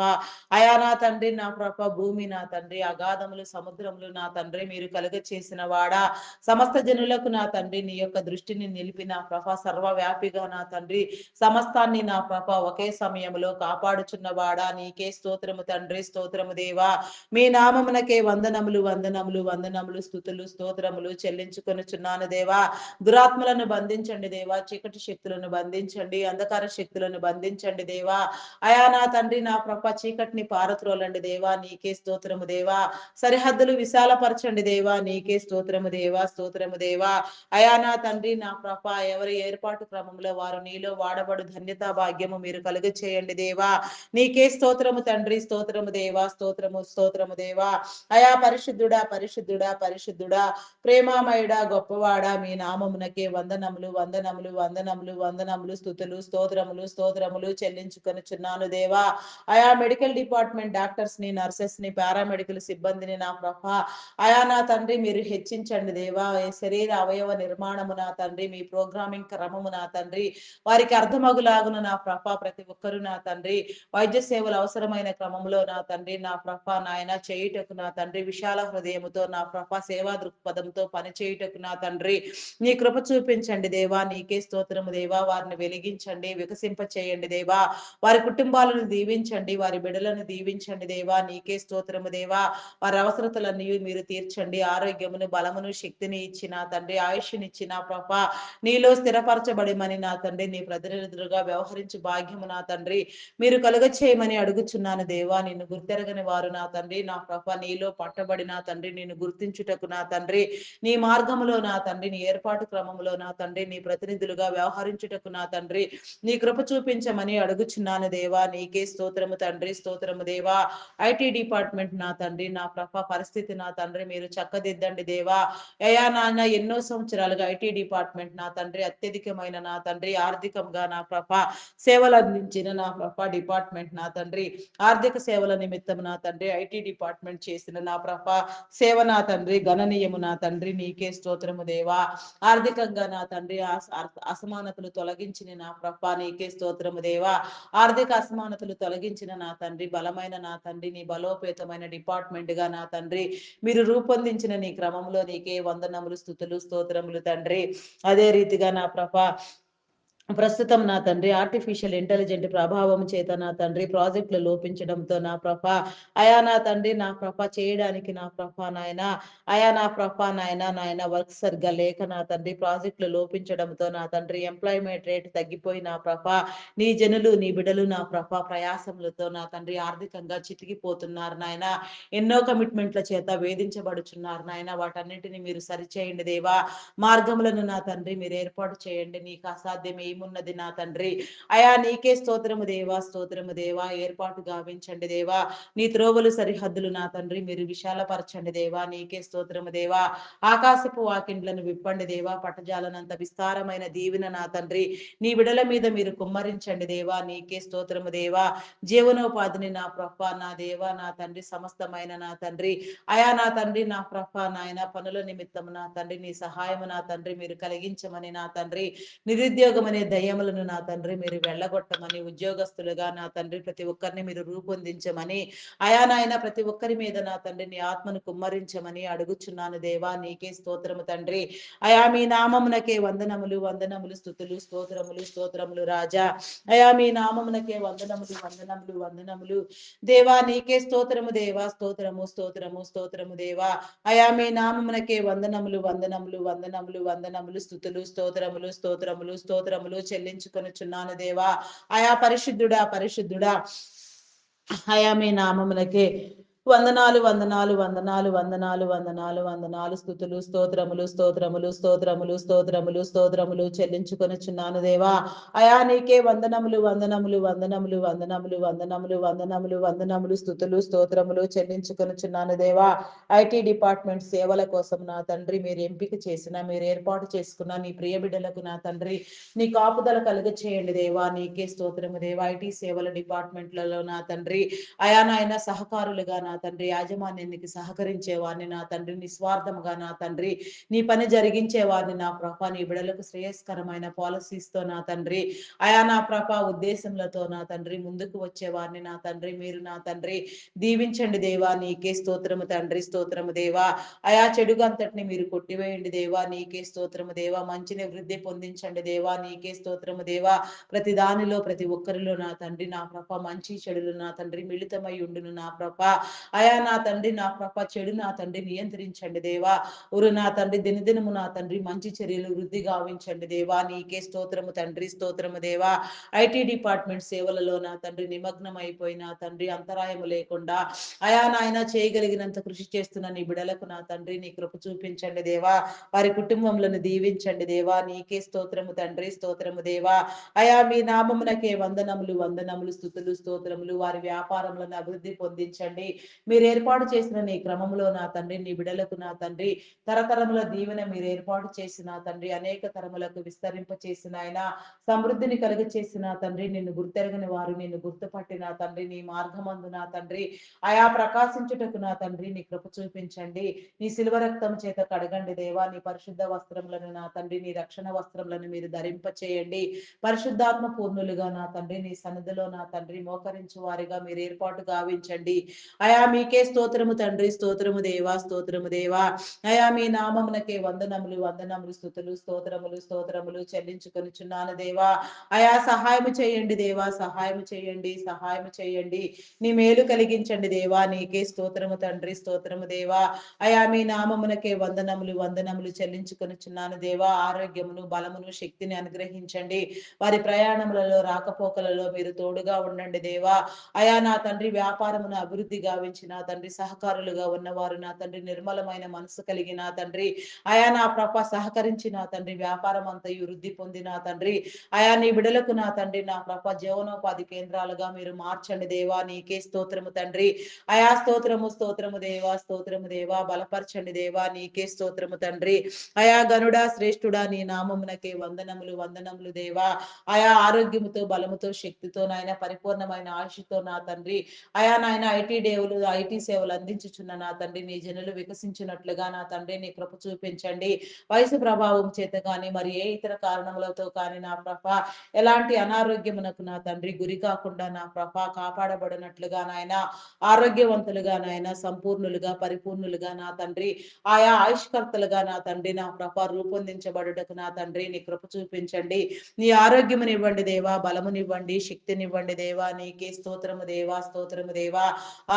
అయా నా తండ్రి, నా ప్రభ. భూమి నా తండ్రి, అగాధములు, సముద్రములు నా తండ్రి మీరు కలుగ చేసిన వాడా. సమస్త జనులకు నా తండ్రి నీ యొక్క దృష్టిని నిలిపి నా ప్రభ. సర్వవ్యాపిగా నా తండ్రి సమస్తాన్ని నా ప్రభ ఒకే సమయంలో కాపాడుచున్నవాడా. నీకే స్తోత్రము తండ్రి, స్తోత్రము దేవా. మీ నామమునకే వందనములు, వందనములు, వందనములు, స్తుతులు, స్తోత్రములు చెల్లించుకొనుచున్నాను దేవా. దురాత్మలను బంధించండి దేవా. చీకటి శక్తులను బంధించండి. అంధకార శక్తులను బంధించండి దేవా. అయా నా తండ్రి, నా ప్రభ చీకటిని పారత్రోలండి దేవా. నీకే స్తోత్రము దేవా. సరిహద్దులు విశాలపరచండి దేవా. నీకే స్తోత్రము దేవా, స్తోత్రము దేవా. అయా నా తండ్రి, నా ప్రభ ఎవరి ఏర్పాటు క్రమంలో వారు నీలో వాడబడు ధన్యతా భాగ్యము మీరు కలుగ చేయండి దేవా. నీకే స్తోత్రము తండ్రి, స్తోత్రము దేవా, స్తోత్రము, స్తోత్రము దేవా. అయా పరిశుద్ధుడా, పరిశుద్ధుడా, పరిశుద్ధుడా, ప్రేమామయుడా, గొప్పవాడా, మీ నామమునకే వందనములు, వందనములు, వందనములు, వందనములు, స్తుతులు, స్తోత్రములు, స్తోత్రములు చెల్లించుకొనుచున్నాను దేవా. అయా మెడికల్ డిపార్ట్మెంట్ డాక్టర్స్ ని, నర్సెస్ ని, పారామెడికల్ సిబ్బందిని నా ప్రభ అయా నా తండ్రి మీరు హెచ్చించండి దేవా. శరీర అవయవ నిర్మాణము నా తండ్రి, మీ ప్రోగ్రామింగ్ క్రమము నా తండ్రి వారికి అర్థమగులాగున నా ప్రభ. ప్రతి ఒక్కరు నా తండ్రి వైద్య సేవలు అవసరమైన క్రమంలో నా తండ్రి, నా ప్రభ నాయన చేయుటకు నా తండ్రి విశాల హృదయముతో నా ప్రభ సేవా దృక్పథంతో పని చేయుటకు నా తండ్రి నీ కృప చూపించండి దేవా. నీకే స్తోత్రము దేవా. వారిని వెలిగించండి, వికసింప చేయండి దేవా. వారి కుటుంబాలను దీవించండి, వారి బిడలను దీవించండి దేవా. నీకే స్తోత్రము దేవా. వారి అవసరతలన్నీ మీరు తీర్చండి. ఆరోగ్యమును, బలమును, శక్తిని ఇచ్చిన తండ్రి, ఆయుష్నిచ్చిన ప్రభ నీలో స్థిరపరచబడిమని నా తండ్రి నీ ప్రతినిధులుగా వ్యవహరించి భాగ్యము నా తండ్రి మీరు కలుగ చేయమని అడుగుచున్నాను దేవా. నిన్ను గుర్తెరగని వారు నా తండ్రి, నా ప్రభ నీలో పట్టబడి నా తండ్రి నిన్ను గుర్తించుటకు నా తండ్రి నీ మార్గములో నా తండ్రి నీ ఏర్పాటు క్రమములో నా తండ్రి నీ ప్రతినిధులుగా వ్యవహరించుటకు నా తండ్రి నీ కృప చూపించమని అడుగుచున్నాను దేవా. నీకే స్తోత్రము తండ్రి, స్తోత్రము దేవా. ఐటీ డిపార్ట్మెంట్ నా తండ్రి, నా ప్రభ పరిస్థితి నా తండ్రి మీరు చక్కదిద్దండి దేవా. అయా నాన్న ఎన్నో సంవత్సరాలుగా ఐటీ డిపార్ట్మెంట్ నా తండ్రి అత్యధికమైన నా తండ్రి ఆర్థికంగా నా ప్రభ సేవలు అందించిన నా ప్రభ డిపార్ట్మెంట్ నా తండ్రి ఆర్థిక సేవల నిమిత్తం నా తండ్రి ఐటీ డిపార్ట్మెంట్ చేసిన నా ప్రభ సేవ నా తండ్రి గణనీయము నా తండ్రి నీకే స్తోత్రము దేవా. ఆర్థికంగా నా తండ్రి అసమానతలు తొలగించిన నా ప్రభ నీకే స్తోత్రము దేవా. ఆర్థిక అసమానతలు తొలగించిన నా తండ్రి బలమైన నా తండ్రి నీ బలోపేతమైన డిపార్ట్మెంట్ గా నా తండ్రి మీరు రూపొందించిన నీ క్రమంలో నీకే వందనములు, స్తుతులు, స్తోత్రములు తండ్రి. అదే రీతిగా నా ప్రభ ప్రస్తుతం నా తండ్రి ఆర్టిఫిషియల్ ఇంటెలిజెంట్ ప్రభావం చేత నా తండ్రి ప్రాజెక్టులు లోపించడంతో నా ప్రభ అయా నా తండ్రి నా ప్రభ చేయడానికి నా ప్రభ నాయన అయా నా ప్రభ నాయన నాయన వర్క్ సరిగ్గా లేక నా తండ్రి ప్రాజెక్టులు లోపించడంతో నా తండ్రి ఎంప్లాయ్మెంట్ రేట్ తగ్గిపోయి నా ప్రభ నీ జనులు నీ బిడలు నా ప్రభ ప్రయాసములతో నా తండ్రి ఆర్థికంగా చితికిపోతున్నారు నాయన. ఎన్నో కమిట్మెంట్ల చేత వేధించబడుచున్నారు నాయన. వాటన్నిటిని మీరు సరిచేయండి దేవా. మార్గములను నా తండ్రి మీరు ఏర్పాటు చేయండి. నీకు అసాధ్యం ఏమున్నది నా తండ్రి. అయా నీకే స్తోత్రము దేవా, స్తోత్రము దేవా. ఏర్పాటు గావించండి దేవా. నీ త్రోవలు సరిహద్దులు నా తండ్రి మీరు విశాలపరచండి దేవా. నీకే స్తోత్రము దేవా. ఆకాశపు వాకిండ్లను విప్పండి దేవా. పట్టజాలనంత విస్తారమైన దీవెన నా తండ్రి నీ బిడల మీద మీరు కుమ్మరించండి దేవా. నీకే స్తోత్రము దేవా. జీవనోపాధిని నా ప్రభ నా దేవా నా తండ్రి సమస్తమైన నా తండ్రి అయా నా తండ్రి నా ప్రభ నాయన పనుల నిమిత్తం నా తండ్రి నీ సహాయము నా తండ్రి మీరు కలిగించమని నా తండ్రి నిరుద్యోగం అనే దయ్యములను నా తండ్రి మీరు వెళ్ళగొట్టమని ఉద్యోగస్తులుగా నా తండ్రి ప్రతి ఒక్కరిని మీరు రూపొందించమని అయా నాయన ప్రతి ఒక్కరి మీద నా తండ్రి నీ ఆత్మను కుమ్మరించమని అడుగుచున్నాను దేవా. నీకే స్తోత్రము తండ్రి. అయా మీ నామమునకే వందనములు, వందనములు, స్తుతులు, స్తోత్రములు, స్తోత్రములు రాజా. అయా మీ నామమునకే వందనములు, వందనములు, వందనములు దేవా. నీకే స్తోత్రము దేవా. స్తోత్రము, స్తోత్రము, స్తోత్రము దేవా. అయా మీ నామమునకే వందనములు, వందనములు, వందనములు, వందనములు, స్తుతులు, స్తోత్రములు, స్తోత్రములు, స్తోత్రములు చెల్లించుకొనుచున్నాను దేవా. అయా పరిశుద్ధుడా, పరిశుద్ధుడా. అయా మీ నామమునకే వందనాలు, వందనాలు, వందనాలు, వందనాలు, వందనాలు, వందనాలు, స్తుతులు, స్తోత్రములు, స్తోత్రములు, స్తోత్రములు, స్తోత్రములు, స్తోత్రములు చెల్లించుకొనుచున్నాను దేవా. అయా నీకే వందనములు, వందనములు, వందనములు, వందనములు, వందనములు, వందనములు, వందనములు, స్తుతులు, స్తోత్రములు చెల్లించుకొనుచున్నాను దేవా. ఐటీ డిపార్ట్మెంట్ సేవల కోసం నా తండ్రి మీరు ఎంపిక చేసిన, మీరు ఏర్పాటు చేసుకున్న నీ ప్రియ బిడ్డలకు నా తండ్రి నీ కాపుదల కలుగ చేయండి దేవా. నీకే స్తోత్రము దేవా. ఐటీ సేవల డిపార్ట్మెంట్లలో నా తండ్రి అయా నాయన సహకారులుగా నా తండ్రి యాజమాన్యానికి సహకరించే వారిని నా తండ్రి నిస్వార్థముగా నా తండ్రి నీ పని జరిగించే వారిని నా ప్రభ నీ బిడలకు శ్రేయస్కరమైన పాలసీస్తో నా తండ్రి అయా నా ప్రభ ఉద్దేశములతో నా తండ్రి ముందుకు వచ్చే వారిని నా తండ్రి మీరు నా తండ్రి దీవించండి దేవా. నీకే స్తోత్రము తండ్రి, స్తోత్రము దేవా. అయా చెడుగంతటిని మీరు కొట్టివేయండి దేవా. నీకే స్తోత్రము దేవా. మంచిని వృద్ధి పొందించండి దేవా. నీకే స్తోత్రము దేవా. ప్రతి దానిలో ప్రతి ఒక్కరిలో నా తండ్రి నా ప్రభ మంచి చెడులు నా తండ్రి మిళితమై ఉండును నా ప్రభ. అయా నా తండ్రి నా ప్రభ చెడు నా తండ్రి నియంత్రించండి దేవా. ఉరు నా తండ్రి దినదినము నా తండ్రి మంచి చర్యలు వృద్ధి గావించండి దేవా. నీకే స్తోత్రము తండ్రి, స్తోత్రము దేవా. ఐటీ డిపార్ట్మెంట్ సేవలలో నా తండ్రి నిమగ్నం అయిపోయి నా తండ్రి అంతరాయము లేకుండా అయా నాయన చేయగలిగినంత కృషి చేస్తున్న నీ బిడలకు నా తండ్రి నీ కృప చూపించండి దేవా. వారి కుటుంబములను దీవించండి దేవా. నీకే స్తోత్రము తండ్రి, స్తోత్రము దేవా. అయా మీ నామమునకే వందనములు, వందనములు, స్తుతులు, స్తోత్రములు. వారి వ్యాపారములను అభివృద్ధి పొందించండి. మీరు ఏర్పాటు చేసిన నీ క్రమములో నా తండ్రి నీ బిడలకు నా తండ్రి తరతరముల దీవెన మీరు ఏర్పాటు చేసిన తండ్రి అనేక తరములకు విస్తరింప చేసిన ఆయన సమృద్ధిని కలుగ చేసిన తండ్రి నిన్ను గుర్తెరగని వారు నిన్ను గుర్తుపట్టిన తండ్రి నీ మార్గమందు నా తండ్రి అయా ప్రకాశించుటకు నా తండ్రి నీ కృప చూపించండి. నీ శిలువ రక్తం చేత కడగండి దేవా. నీ పరిశుద్ధ వస్త్రములను నా తండ్రి నీ రక్షణ వస్త్రములను మీరు ధరింప చేయండి. పరిశుద్ధాత్మ పూర్ణులుగా నా తండ్రి నీ సన్నిధిలో నా తండ్రి మోకరించు వారిగా మీరు ఏర్పాటు గావించండి. అయా మీకే స్తోత్రము తండ్రి, స్తోత్రము దేవా, స్తోత్రము దేవా. అయా మీ నామమునకే వందనములు, వందనములు, స్తుతులు, స్తోత్రములు, స్తోత్రములు చెల్లించుకొనుచున్నాను దేవా. అయా సహాయము చేయండి దేవా. సహాయము చేయండి, సహాయము చేయండి. నీ మేలు కలిగించండి దేవా. నీకే స్తోత్రము తండ్రి, స్తోత్రము దేవా. అయా మీ నామమునకే వందనములు, వందనములు చెల్లించుకొనుచున్నాను దేవా. ఆరోగ్యమును బలమును శక్తిని అనుగ్రహించండి. వారి ప్రయాణములలో రాకపోకలలో మీరు తోడుగా ఉండండి దేవా. అయా నా తండ్రి వ్యాపారమును అభివృద్ధి గావించి నా తండ్రి సహకారులుగా ఉన్నవారు నా తండ్రి నిర్మలమైన మనసు కలిగి నా తండ్రి అయా నా ప్రభ సహకరించి నా తండ్రి వ్యాపారం అంతయు వృద్ధి పొంది నా తండ్రి అయా నీ బిడలకు నా తండ్రి నా ప్రభ జీవనోపాధి కేంద్రాలుగా మీరు మార్చండి దేవా. నీకే స్తోత్రము తండ్రి. అయా స్తోత్రము, స్తోత్రము దేవా, స్తోత్రము దేవా. బలపరచండి దేవా. నీకే స్తోత్రము తండ్రి. అయా గనుడా శ్రేష్ఠుడా నీ నామమునకే వందనములు, వందనములు దేవా. ఆయా ఆరోగ్యముతో బలముతో శక్తితో నాయన పరిపూర్ణమైన ఆయుష్తో నా తండ్రి అయా నాయన ఐటీ సేవలు అందించుచున్న నా తండ్రి నీ జనులు వికసించినట్లుగా నా తండ్రి నీ కృప చూపించండి. వయసు ప్రభావం చేత కానీ మరి ఏ ఇతర కారణములతో కానీ నా ప్రభ ఎలాంటి అనారోగ్యమునకు నా తండ్రి గురి కాకుండా నా ప్రభ కాపాడబడినట్లుగా నాయన ఆరోగ్యవంతులుగా నాయన సంపూర్ణులుగా పరిపూర్ణులుగా నా తండ్రి ఆయా ఆయుష్కర్తలుగా నా తండ్రి నా ప్రభ రూపొందించబడుటకు నా తండ్రి నీ కృప చూపించండి. నీ ఆరోగ్యమునివ్వండి దేవా. బలమునివ్వండి, శక్తినివ్వండి దేవా. నీకే స్తోత్రము దేవా, స్తోత్రము దేవా.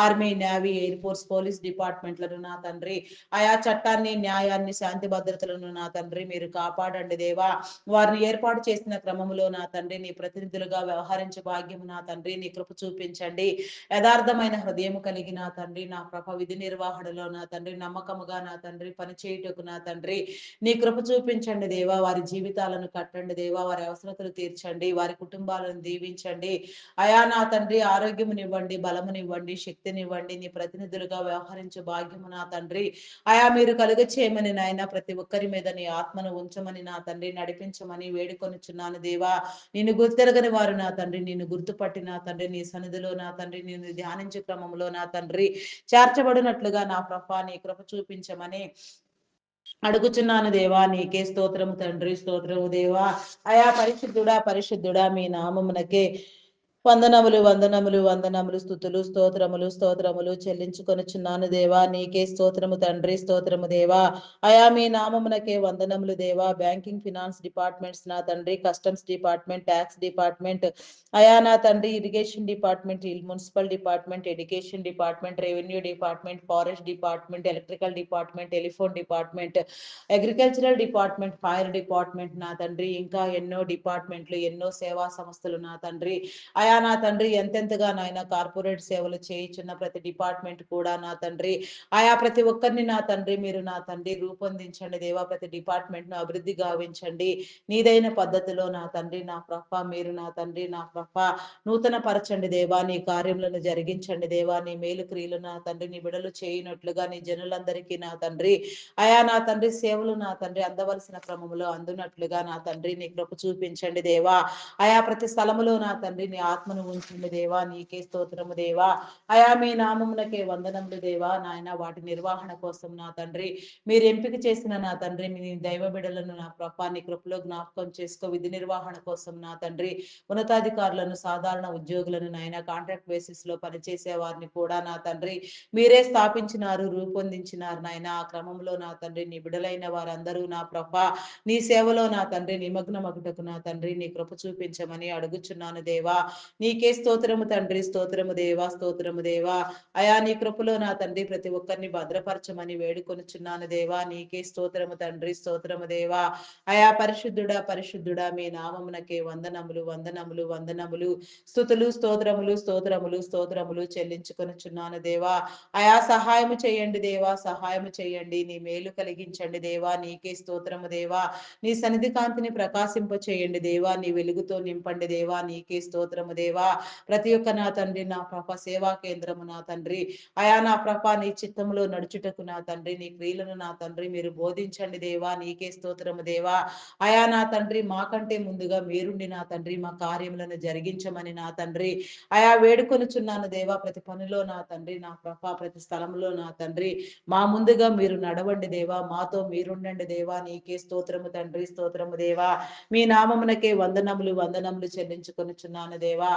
Army, navy, air force, police డిపార్ట్మెంట్లను నా తండ్రి ఆయా చట్టాన్ని, న్యాయాన్ని, శాంతి భద్రతలను నా తండ్రి మీరు కాపాడండి దేవా. వారిని ఏర్పాటు చేసిన క్రమములో నా తండ్రి నీ ప్రతినిధులుగా వ్యవహరించే భాగ్యము నా తండ్రి నీ కృప చూపించండి. యథార్థమైన హృదయము కలిగి నా తండ్రి నా ప్రభ విధి నిర్వహణలో నా తండ్రి నమ్మకముగా నా తండ్రి పనిచేయుటకు నా తండ్రి నీ కృప చూపించండి దేవా. వారి జీవితాలను కట్టండి దేవా. వారి అవసరతలు తీర్చండి. వారి కుటుంబాలను దీవించండి. అయా నా తండ్రి ఆరోగ్యమునివ్వండి, బలమునివ్వండి, శక్తినివ్వండి. నీ ప్రతినిధులుగా వ్యవహరించే భాగ్యము నా తండ్రి అయా మీరు కలుగ చేయమని నాయన ప్రతి ఒక్కరి మీద నీ ఆత్మను ఉంచమని నా తండ్రి నడిపించమని వేడుకొనుచున్నాను దేవా. నిన్ను గుర్తెరగని వారు నా తండ్రి నిన్ను గుర్తుపట్టి నా తండ్రి నీ సన్నిధిలో నా తండ్రి నిన్ను ధ్యానించే క్రమంలో నా తండ్రి చేర్చబడినట్లుగా నా ప్రభా నీ కృప చూపించమని అడుగుచున్నాను దేవా. నీకే స్తోత్రము తండ్రి, స్తోత్రము దేవా. అయా పరిశుద్ధుడా, పరిశుద్ధుడా మీ నామమునకే వందనములు, వందనములు, వందనములు, స్తుతులు, స్తోత్రములు, స్తోత్రములు చెల్లించుకొనుచున్నాను దేవా. నీకే స్తోత్రము తండ్రి, స్తోత్రము దేవా. అయా మీ నామమునకే వందనములు దేవా. బ్యాంకింగ్ ఫినాన్స్ డిపార్ట్మెంట్స్ నా తండ్రి కస్టమ్స్ డిపార్ట్మెంట్, ట్యాక్స్ డిపార్ట్మెంట్ అయా నా తండ్రి irrigation department, municipal department, education department, revenue department, forest department, electrical department, telephone department, agricultural department, fire department నా తండ్రి ఇంకా ఎన్నో డిపార్ట్మెంట్లు ఎన్నో సేవా సంస్థలు నా తండ్రి అయా నా తండ్రి ఎంతెంతగా నాయన కార్పొరేట్ సేవలు చేయుచున్న ప్రతి డిపార్ట్మెంట్ కూడా నా తండ్రి ప్రతి ఒక్కరిని నా తండ్రి మీరు నా తండ్రి రూపొందించండి దేవా. ప్రతి డిపార్ట్మెంట్‌ను అభివృద్ధి గావించండి. నీదైన పద్ధతిలో నా తండ్రి నా ప్రభ మీరు నా తండ్రి నా ప్రభ నూతన పరచండి దేవా. నీ కార్యములను జరిగించండి దేవా. నీ మేలు క్రియలు నా తండ్రి నీ బిడలు చేయనట్లుగా నీ జనులందరికీ నా తండ్రి నా తండ్రి సేవలు నా తండ్రి అందవలసిన క్రమములో అందునట్లుగా నా తండ్రి నీ కృప చూపించండి దేవా. ప్రతి స్థలములో నా తండ్రి నీ ఆత్మను ఉంచండి దేవా. నీకే స్తోత్రము దేవా. మీ నామమునకే వందనములు దేవా. నాయన వాటి నిర్వహణ కోసం నా తండ్రి మీరు ఎంపిక చేసిన నా తండ్రి మీ దైవ బిడలను నా ప్రభా నీ కృపలో జ్ఞాపకం చేసుకో. విధి నిర్వహణ కోసం నా తండ్రి ఉన్నతాధికారులను సాధారణ ఉద్యోగులను నాయన కాంట్రాక్ట్ బేసిస్ లో పనిచేసే వారిని కూడా నా తండ్రి మీరే స్థాపించినారు, రూపొందించినారు నాయన. ఆ క్రమంలో నా తండ్రి నీ బిడలైన వారందరూ నా ప్రభా నీ సేవలో నా తండ్రి నిమగ్నమగుటకు నా తండ్రి నీ కృప చూపించమని అడుగుచున్నాను దేవా. నీకే స్తోత్రము తండ్రి. స్తోత్రము దేవా. స్తోత్రము దేవా. నీ కృపలో నా తండ్రి ప్రతి ఒక్కరిని భద్రపరచమని వేడుకొనుచున్నాను దేవా. నీకే స్తోత్రము తండ్రి. స్తోత్రము దేవా. పరిశుద్ధుడా పరిశుద్ధుడా మీ నామమునకే వందనములు వందనములు వందనములు స్తుతులు స్తోత్రములు స్తోత్రములు స్తోత్రములు చెల్లించుకొనుచున్నాను దేవా. సహాయము చేయండి దేవా. సహాయము చేయండి. నీ మేలు కలిగించండి దేవా. నీకే స్తోత్రము దేవా. నీ సన్నిధి కాంతిని ప్రకాశింప చేయండి దేవా. నీ వెలుగుతో నింపండి దేవా. నీకే స్తోత్రము దేవా. ప్రతి ఒక్క నా తండ్రి నా ప్రభ సేవా కేంద్రము నా తండ్రి నా ప్రభ నీ చిత్తములో నడుచుటకు నా తండ్రి నీ క్రియలను నా తండ్రి మీరు బోధించండి దేవా. నీకే స్తోత్రము దేవా. నా తండ్రి మాకంటే ముందుగా మీరుండి నా తండ్రి మా కార్యములను జరిగించమని నా తండ్రి వేడుకొనుచున్నాను దేవా. ప్రతి పనిలో నా తండ్రి నా ప్రభ ప్రతి స్థలంలో నా తండ్రి మా ముందుగా మీరు నడవండి దేవా. మాతో మీరుండండి దేవా. నీకే స్తోత్రము తండ్రి. స్తోత్రము దేవా. మీ నామమునకే వందనములు వందనములు చెల్లించుకొనుచున్నాను దేవా.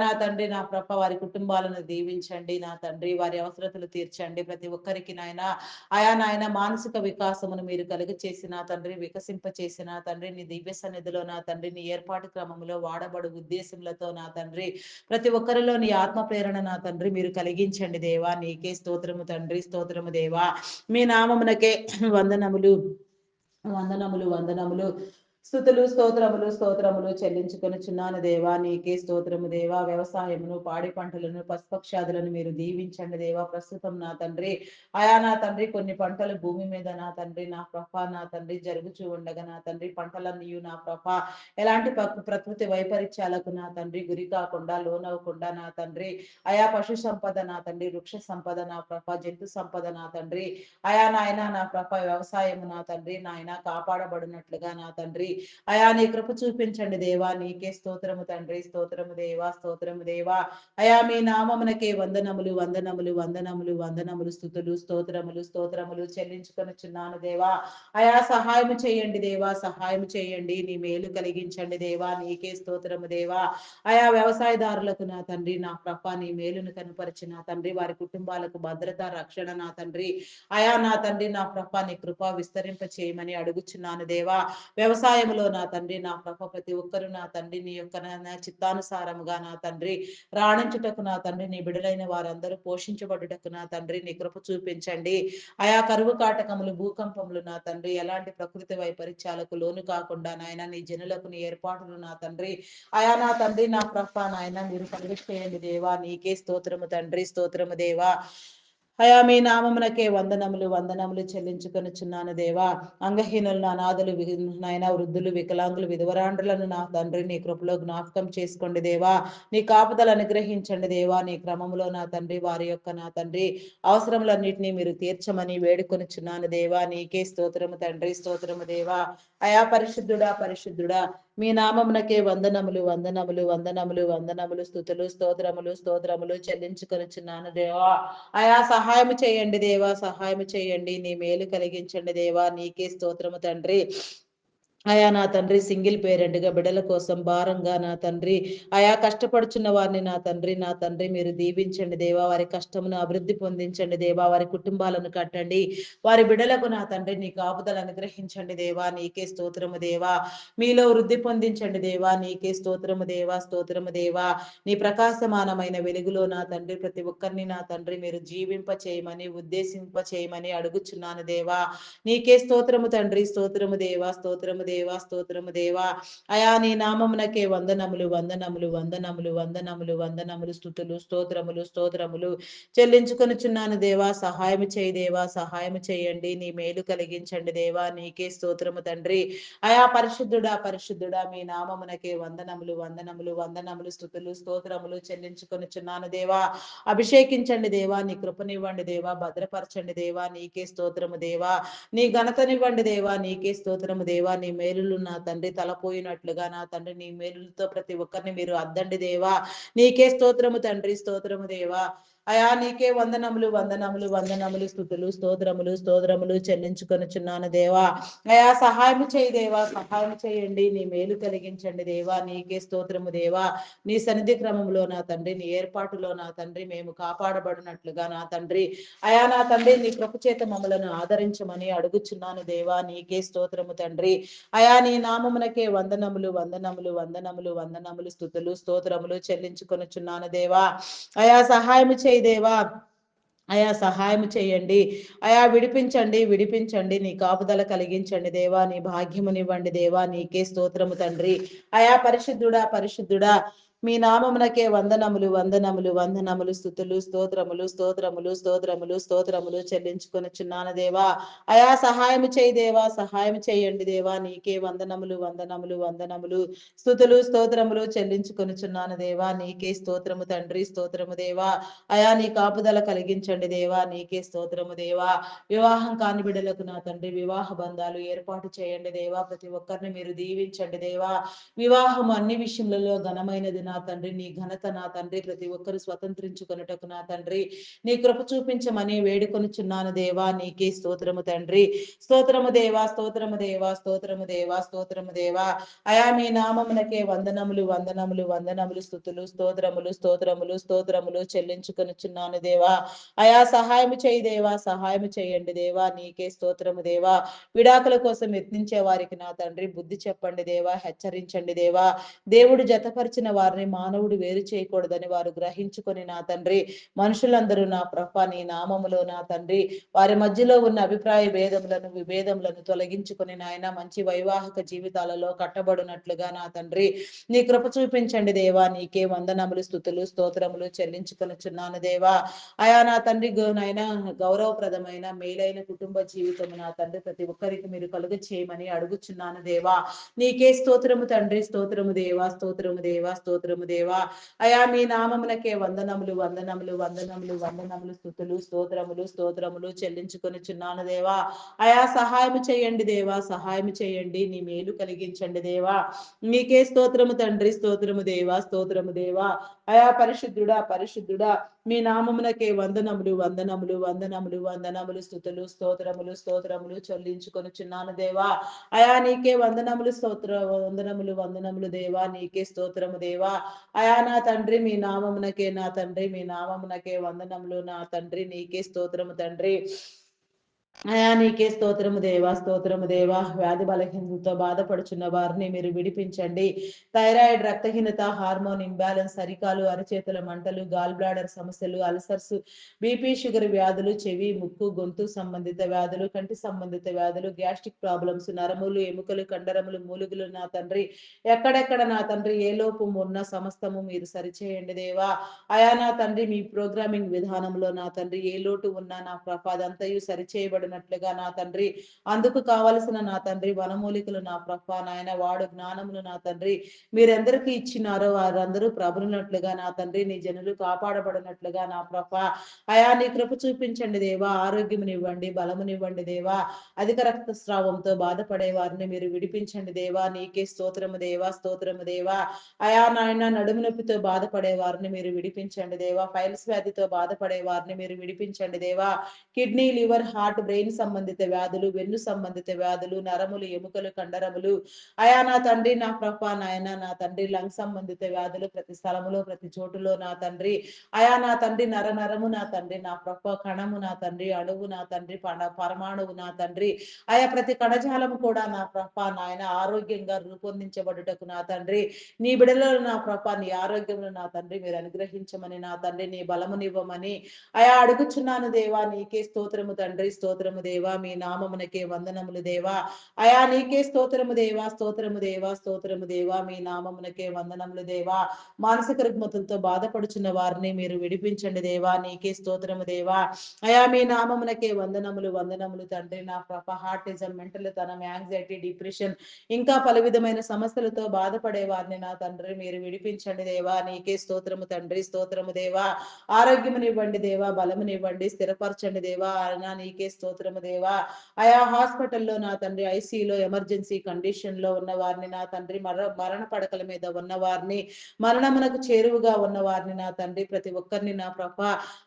నా తండ్రి నా ప్రభ వారి కుటుంబాలను దీవించండి నా తండ్రి. వారి అవసరతలు తీర్చండి. ప్రతి ఒక్కరికి నాయన నాయన మానసిక వికాసమును మీరు కలుగ చేసిన తండ్రి వికసింప చేసిన తండ్రి నీ దివ్య సన్నిధిలో నా తండ్రి నీ ఏర్పాటు క్రమంలో వాడబడు ఉద్దేశములతో నా తండ్రి ప్రతి ఒక్కరిలో నీ ఆత్మ ప్రేరణ నా తండ్రి మీరు కలిగించండి దేవా. నీకే స్తోత్రము తండ్రి. స్తోత్రము దేవా. మీ నామమునకే వందనములు వందనములు వందనములు స్తుతులు స్తోత్రములు స్తోత్రములు చెల్లించుకొనుచున్నాను దేవా. నీకే స్తోత్రము దేవా. వ్యవసాయమును పాడి పంటలను పశుపక్షాదులను మీరు దీవించండి దేవా. ప్రస్తుతం నా తండ్రి నా తండ్రి కొన్ని పంటలు భూమి మీద నా తండ్రి నా ప్రభ నా తండ్రి జరుగుచూ ఉండగా నా తండ్రి పంటలన్నీ నా ప్రభ ఎలాంటి ప్రకృతి వైపరీత్యాలకు నా తండ్రి గురి కాకుండా లోనవ్వకుండా నా తండ్రి పశు సంపద నా తండ్రి వృక్ష సంపద నా ప్రభ జంతు సంపద నా తండ్రి నాయన నా ప్రభ వ్యవసాయము నా తండ్రి నాయన కాపాడబడినట్లుగా నా తండ్రి నీ కృప చూపించండి దేవా. నీకే స్తోత్రము తండ్రి. స్తోత్రము దేవా. స్తోత్రము దేవా. మీ నామమునకే వందనములు వందనములు వందనములు వందనములు స్తుతులు స్తోత్రములు స్తోత్రములు చెల్లించుకొనుచున్నాను దేవా. సహాయము చేయండి దేవా. సహాయం చేయండి. నీ మేలు కలిగించండి దేవా. నీకే స్తోత్రము దేవా. వ్యవసాయదారులకు నా తండ్రి నా ప్రభ నీ మేలును కనుపరిచిన తండ్రి వారి కుటుంబాలకు భద్రత రక్షణ నా తండ్రి నా తండ్రి నా ప్రభ నీ కృప విస్తరింప చేయమని అడుగుచున్నాను దేవా. వ్యవసాయములో నా తండ్రి నా ప్రభ ప్రతి ఒక్కరు నా తండ్రి నీ యొక్క నా చిత్తానుసారముగా నా తండ్రి రాణించుటకు నా తండ్రి నీ బిడలైన వారందరూ పోషించబడుటకు నా తండ్రి నీ కృప చూపించండి. కరువు కాటకములు భూకంపములు నా తండ్రి ఎలాంటి ప్రకృతి వైపరీత్యాలకు లోను కాకుండా నాయన నీ జనులకు నీ ఏర్పాటులు నా తండ్రి నా తండ్రి నా ప్రభ నాయన మీరు కలిగిచేయండి దేవా. నీకే స్తోత్రము తండ్రి. స్తోత్రము దేవా. మీ నామమునకే వందనములు వందనములు చెల్లించుకొనుచున్నాను దేవా. అంగహీనులను అనాథులు నాయన వృద్ధులు వికలాంగులు విధవరాండ్రులను నా తండ్రి నీ కృపలో జ్ఞాపకం చేసుకోండి దేవా. నీ కాపుదలు అనుగ్రహించండి దేవా. నీ క్రమంలో నా తండ్రి వారి యొక్క నా తండ్రి అవసరములన్నింటినీ మీరు తీర్చమని వేడుకొనుచున్నాను దేవా. నీకే స్తోత్రము తండ్రి. స్తోత్రము దేవా. పరిశుద్ధుడా పరిశుద్ధుడా మీ నామమునకే వందనములు వందనములు వందనములు వందనములు స్తుతులు స్తోత్రములు స్తోత్రములు చెల్లించుకొనుచున్నాను దేవా. సహాయము చేయండి దేవా. సహాయము చేయండి. నీ మేలు కలిగించండి దేవా. నీకే స్తోత్రము తండ్రి. నా తండ్రి సింగిల్ పేరెంట్ గా బిడ్డల కోసం భారంగా నా తండ్రి కష్టపడుచున్న వారిని నా తండ్రి మీరు దీవించండి దేవా. వారి కష్టమును అభివృద్ధి పొందించండి దేవా. వారి కుటుంబాలను కట్టండి. వారి బిడ్డలకు నా తండ్రి నీ కాపుదలు అనుగ్రహించండి దేవా. నీకే స్తోత్రము దేవా. మీలో వృద్ధి పొందించండి దేవా. నీకే స్తోత్రము దేవా. స్తోత్రము దేవా. నీ ప్రకాశమానమైన వెలుగులో నా తండ్రి ప్రతి ఒక్కరిని నా తండ్రి మీరు జీవింప చేయమని ఉద్దేశింప చేయమని అడుగుచున్నాను దేవా. నీకే స్తోత్రము తండ్రి. స్తోత్రము దేవా. స్తోత్రము దేవా, స్తోత్రము దేవా. అయా నీ నామమునకే వందనములు, వందనములు, వందనములు, వందనములు, వందనములు, స్తుతులు, స్తోత్రములు, స్తోత్రములు చెల్లించుకొనుచున్నాను దేవా. సహాయము చేయి దేవా, సహాయము చేయండి. నీ మేలు కలిగించండి దేవా. నీకే స్తోత్రము తండ్రి. అయా పరిశుద్ధుడా, పరిశుద్ధుడా, మీ నామమునకే వందనములు, వందనములు, వందనములు, స్తుతులు, స్తోత్రములు చెల్లించుకొనుచున్నాను దేవా. అభిషేకించండి దేవా, నీ కృపనివ్వండి దేవా, భద్రపరచండి దేవా. నీకే స్తోత్రము దేవా. నీ ఘనతనివ్వండి దేవా. నీకే స్తోత్రము దేవా. నీ మేలులు నా తండ్రి తలపోయినట్లుగా నా తండ్రి నీ మేలులతో ప్రతి ఒక్కరిని మీరు అద్దండి దేవా. నీకే స్తోత్రము తండ్రి, స్తోత్రము దేవా. అయా నీకే వందనములు, వందనములు, వందనములు, స్తుతులు, స్తోత్రములు, స్తోత్రములు చెల్లించుకొనుచున్నాను దేవా. అయా సహాయం చేయి దేవా, సహాయం చేయండి. నీ మేలు కలిగించండి దేవా. నీకే స్తోత్రము దేవా. నీ సన్నిధి క్రమంలో నా తండ్రి, నీ ఏర్పాటులో నా తండ్రి మేము కాపాడబడినట్లుగా నా తండ్రి, అయా నా తండ్రి నీ కృప చేత మమ్మలను ఆదరించమని అడుగుచున్నాను దేవా. నీకే స్తోత్రము తండ్రి. అయా నీ నామమునకే వందనములు, వందనములు, వందనములు, వందనములు, స్తుతులు, స్తోత్రములు చెల్లించుకొనుచున్నాను దేవా. అయా సహాయము చేయి దేవా. అయా సహాయం చేయండి. అయా విడిపించండి, విడిపించండి. నీ కాపుదల కలిగించండి దేవా. నీ భాగ్యమునివ్వండి దేవా. నీకే స్తోత్రము తండ్రి. అయా పరిశుద్ధుడా, పరిశుద్ధుడా, మీ నామమునకే వందనములు, వందనములు, వందనములు, స్తుతులు, స్తోత్రములు, స్తోత్రములు, స్తోత్రములు, స్తోత్రములు చెల్లించుకొనుచున్నాను దేవా. అయా సహాయం చేయి దేవా, సహాయం చేయండి దేవా. నీకే వందనములు, వందనములు, వందనములు, స్తుతులు, స్తోత్రములు చెల్లించుకొనుచున్నాను దేవా. నీకే స్తోత్రము తండ్రి, స్తోత్రము దేవా. అయా నీ కాపుదల కలిగించండి దేవా. నీకే స్తోత్రము దేవా. వివాహం కాని బిడ్డలకు నా తండ్రి వివాహ బంధాలు ఏర్పాటు చేయండి దేవా. ప్రతి ఒక్కరిని మీరు దీవించండి దేవా. వివాహం అన్ని విషయములలో ఘనమైనది నా తండ్రి. నీ ఘనత నా తండ్రి ప్రతి ఒక్కరు స్వతంత్రించుకొనుటకు నా తండ్రి నీ కృప చూపించమని వేడుకొనుచున్నాను దేవా. నీకే స్తోత్రము తండ్రి. స్తోత్రము దేవా, స్తోత్రము దేవా, స్తోత్రము దేవా, స్తోత్రము దేవా. అయా మీ నామమునకే వందనములు, వందనములు, వందనములు, స్తుతులు, స్తోత్రములు, స్తోత్రములు, స్తోత్రములు చెల్లించుకొనుచున్నాను దేవా. అయా సహాయము చేయి దేవా, సహాయము చేయండి దేవా. నీకే స్తోత్రము దేవా. విడాకుల కోసం యత్నించే వారికి నా తండ్రి బుద్ధి చెప్పండి దేవా. హెచ్చరించండి దేవా. దేవుడు జతపరిచిన వారిని మానవుడు వేరు చేయకూడదని వారు గ్రహించుకొని నా తండ్రి మనుషులందరూ నా ప్రభ నీ నామములో నా తండ్రి వారి మధ్యలో ఉన్న అభిప్రాయ భేదములను విభేదములను తొలగించుకొని నాయన మంచి వైవాహిక జీవితాలలో కట్టబడినట్లుగా నా తండ్రి నీ కృప చూపించండి దేవా. నీకే వందనములు, స్తుతులు, స్తోత్రములు చెల్లించుకొనుచున్నాను దేవా. అయా నా తండ్రి నాయన గౌరవప్రదమైన మేలైన కుటుంబ జీవితము నా తండ్రి ప్రతి ఒక్కరికి మీరు కలుగ చేయమని అడుగుచున్నాను దేవా. నీకే స్తోత్రము తండ్రి, స్తోత్రము దేవా, స్తోత్రము దేవా, స్తోత్రము దేవా. అయా మీ నామమునకే వందనములు, వందనములు, వందనములు, వందనములు, స్తుతులు, స్తోత్రములు, స్తోత్రములు చెల్లించుకొనుచున్నాను దేవా. అయా సహాయము చేయండి దేవా, సహాయము చేయండి. నీ మేలు కలిగించండి దేవా. నీకే స్తోత్రము తండ్రి, స్తోత్రము దేవా, స్తోత్రము దేవా. అయా పరిశుద్ధుడా, పరిశుద్ధుడా, మీ నామమునకే వందనములు, వందనములు, వందనములు, వందనములు, స్తుతులు, స్తోత్రములు, స్తోత్రములు చెల్లించుకొనుచున్నాను దేవా. అయా నీకే వందనములు, వందనములు, వందనములు దేవా. నీకే స్తోత్రము దేవా. అయా నా తండ్రి మీ నామమునకే నా తండ్రి మీ నామమునకే వందనములు నా తండ్రి. నీకే స్తోత్రము తండ్రి. అయా నీకే స్తోత్రము దేవా, స్తోత్రము దేవా. వ్యాధి బలహీనతతో బాధపడుచున్న వారిని మీరు విడిపించండి. థైరాయిడ్, రక్తహీనత, హార్మోన్ ఇంబ్యాలెన్స్, అరికాలు అరచేతుల మంటలు, గాల్ బ్లాడర్ సమస్యలు, అల్సర్స్, బీపీ, షుగర్ వ్యాధులు, చెవి, ముక్కు, గొంతు సంబంధిత వ్యాధులు, కంటి సంబంధిత వ్యాధులు, గ్యాస్ట్రిక్ ప్రాబ్లమ్స్, నరములు, ఎముకలు, కండరములు, మూలుగులు నా తండ్రి ఎక్కడెక్కడ నా తండ్రి ఏ లోపం ఉన్న సమస్తము మీరు సరిచేయండి దేవా. అయా నా తండ్రి మీ ప్రోగ్రామింగ్ విధానంలో నా తండ్రి ఏ లోటు ఉన్నా నా ప్రభ అదంతయు సరిచేయబడినట్లుగా నా తండ్రి అందుకు కావలసిన నా తండ్రి వనమూలికలు నా ప్రభ నాయన వాడు జ్ఞానములు నా తండ్రి మీరెందరికీ ఇచ్చినారో వారందరూ ప్రభునట్లుగా నా తండ్రి నీ జనులు కాపాడబడినట్లుగా నా ప్రభ అయా నీ కృప చూపించండి దేవా. ఆరోగ్యమునివ్వండి, బలమునివ్వండి దేవా. అధిక రక్తస్రావంతో బాధపడే వారిని మీరు విడిపించండి దేవా. నీకే స్తోత్రము దేవా, స్తోత్రము దేవా. అయా నాయన నడుము నొప్పితో బాధపడే వారిని మీరు విడిపించండి దేవా. ఫైల్స్ వ్యాధితో బాధపడే వారిని మీరు విడిపించండి దేవా. కిడ్నీ, లివర్, హార్ట్, బ్రెయిన్ సంబంధిత వ్యాధులు, వెన్ను సంబంధిత వ్యాధులు, నరములు, ఎముకలు, కండరములు, అయా నా తండ్రి నా ప్రభ నాయన నా తండ్రి లంగ్ సంబంధిత వ్యాధులు ప్రతి స్థలములో ప్రతి చోటులో నా తండ్రి అయా నా తండ్రి నరము నా తండ్రి నా ప్రభ కణము నా తండ్రి అణువు నా తండ్రి పరమాణువు నా తండ్రి ఆయా ప్రతి కణజాలము కూడా నా ప్రభ నాయన ఆరోగ్యంగా రూపొందించబడుటకు నా తండ్రి నీ బిడలలో నా ప్రభ నీ ఆరోగ్యమును నా తండ్రి మీరు అనుగ్రహించమని నా తండ్రి నీ బలమునివ్వమని అయా అడుగుచున్నాను దేవా. నీకే స్తోత్రము తండ్రి, స్తోత్రం. స్తోత్రము దేవా. మీ నామమునకే వందనములు దేవా. అయా నీకే స్తోత్రము దేవా, స్తోత్రము దేవా, స్తోత్రము దేవా. మీ నామమునకే వందనములు దేవా. మానసిక రుగ్మతులతో బాధపడుచున్న వారిని మీరు విడిపించండి దేవా. నీకే స్తోత్రము దేవా. అయా మీ నామమునకే వందనములు, వందనములు తండ్రి. నా ప్రభ హార్టిజం, మెంటల్ తనం, యాంగ్జైటీ, డిప్రెషన్ ఇంకా పలు విధమైన సమస్యలతో బాధపడే వారిని నా తండ్రి మీరు విడిపించండి దేవా. నీకే స్తోత్రము తండ్రి, స్తోత్రము దేవా. ఆరోగ్యమునివ్వండి దేవా, బలమునివ్వండి, స్థిరపరచండి దేవా. అయినా నీకే స్తోత్రము దేవా. ఆయా హాస్పిటల్లో నా తండ్రి ఐసీయూలో ఎమర్జెన్సీ కండిషన్ లో ఉన్న వారిని నా తండ్రి మరణ పడకల మీద ఉన్న వారిని మరణమునకు చేరువుగా ఉన్న వారిని నా తండ్రి ప్రతి ఒక్కరిని నా ప్రభ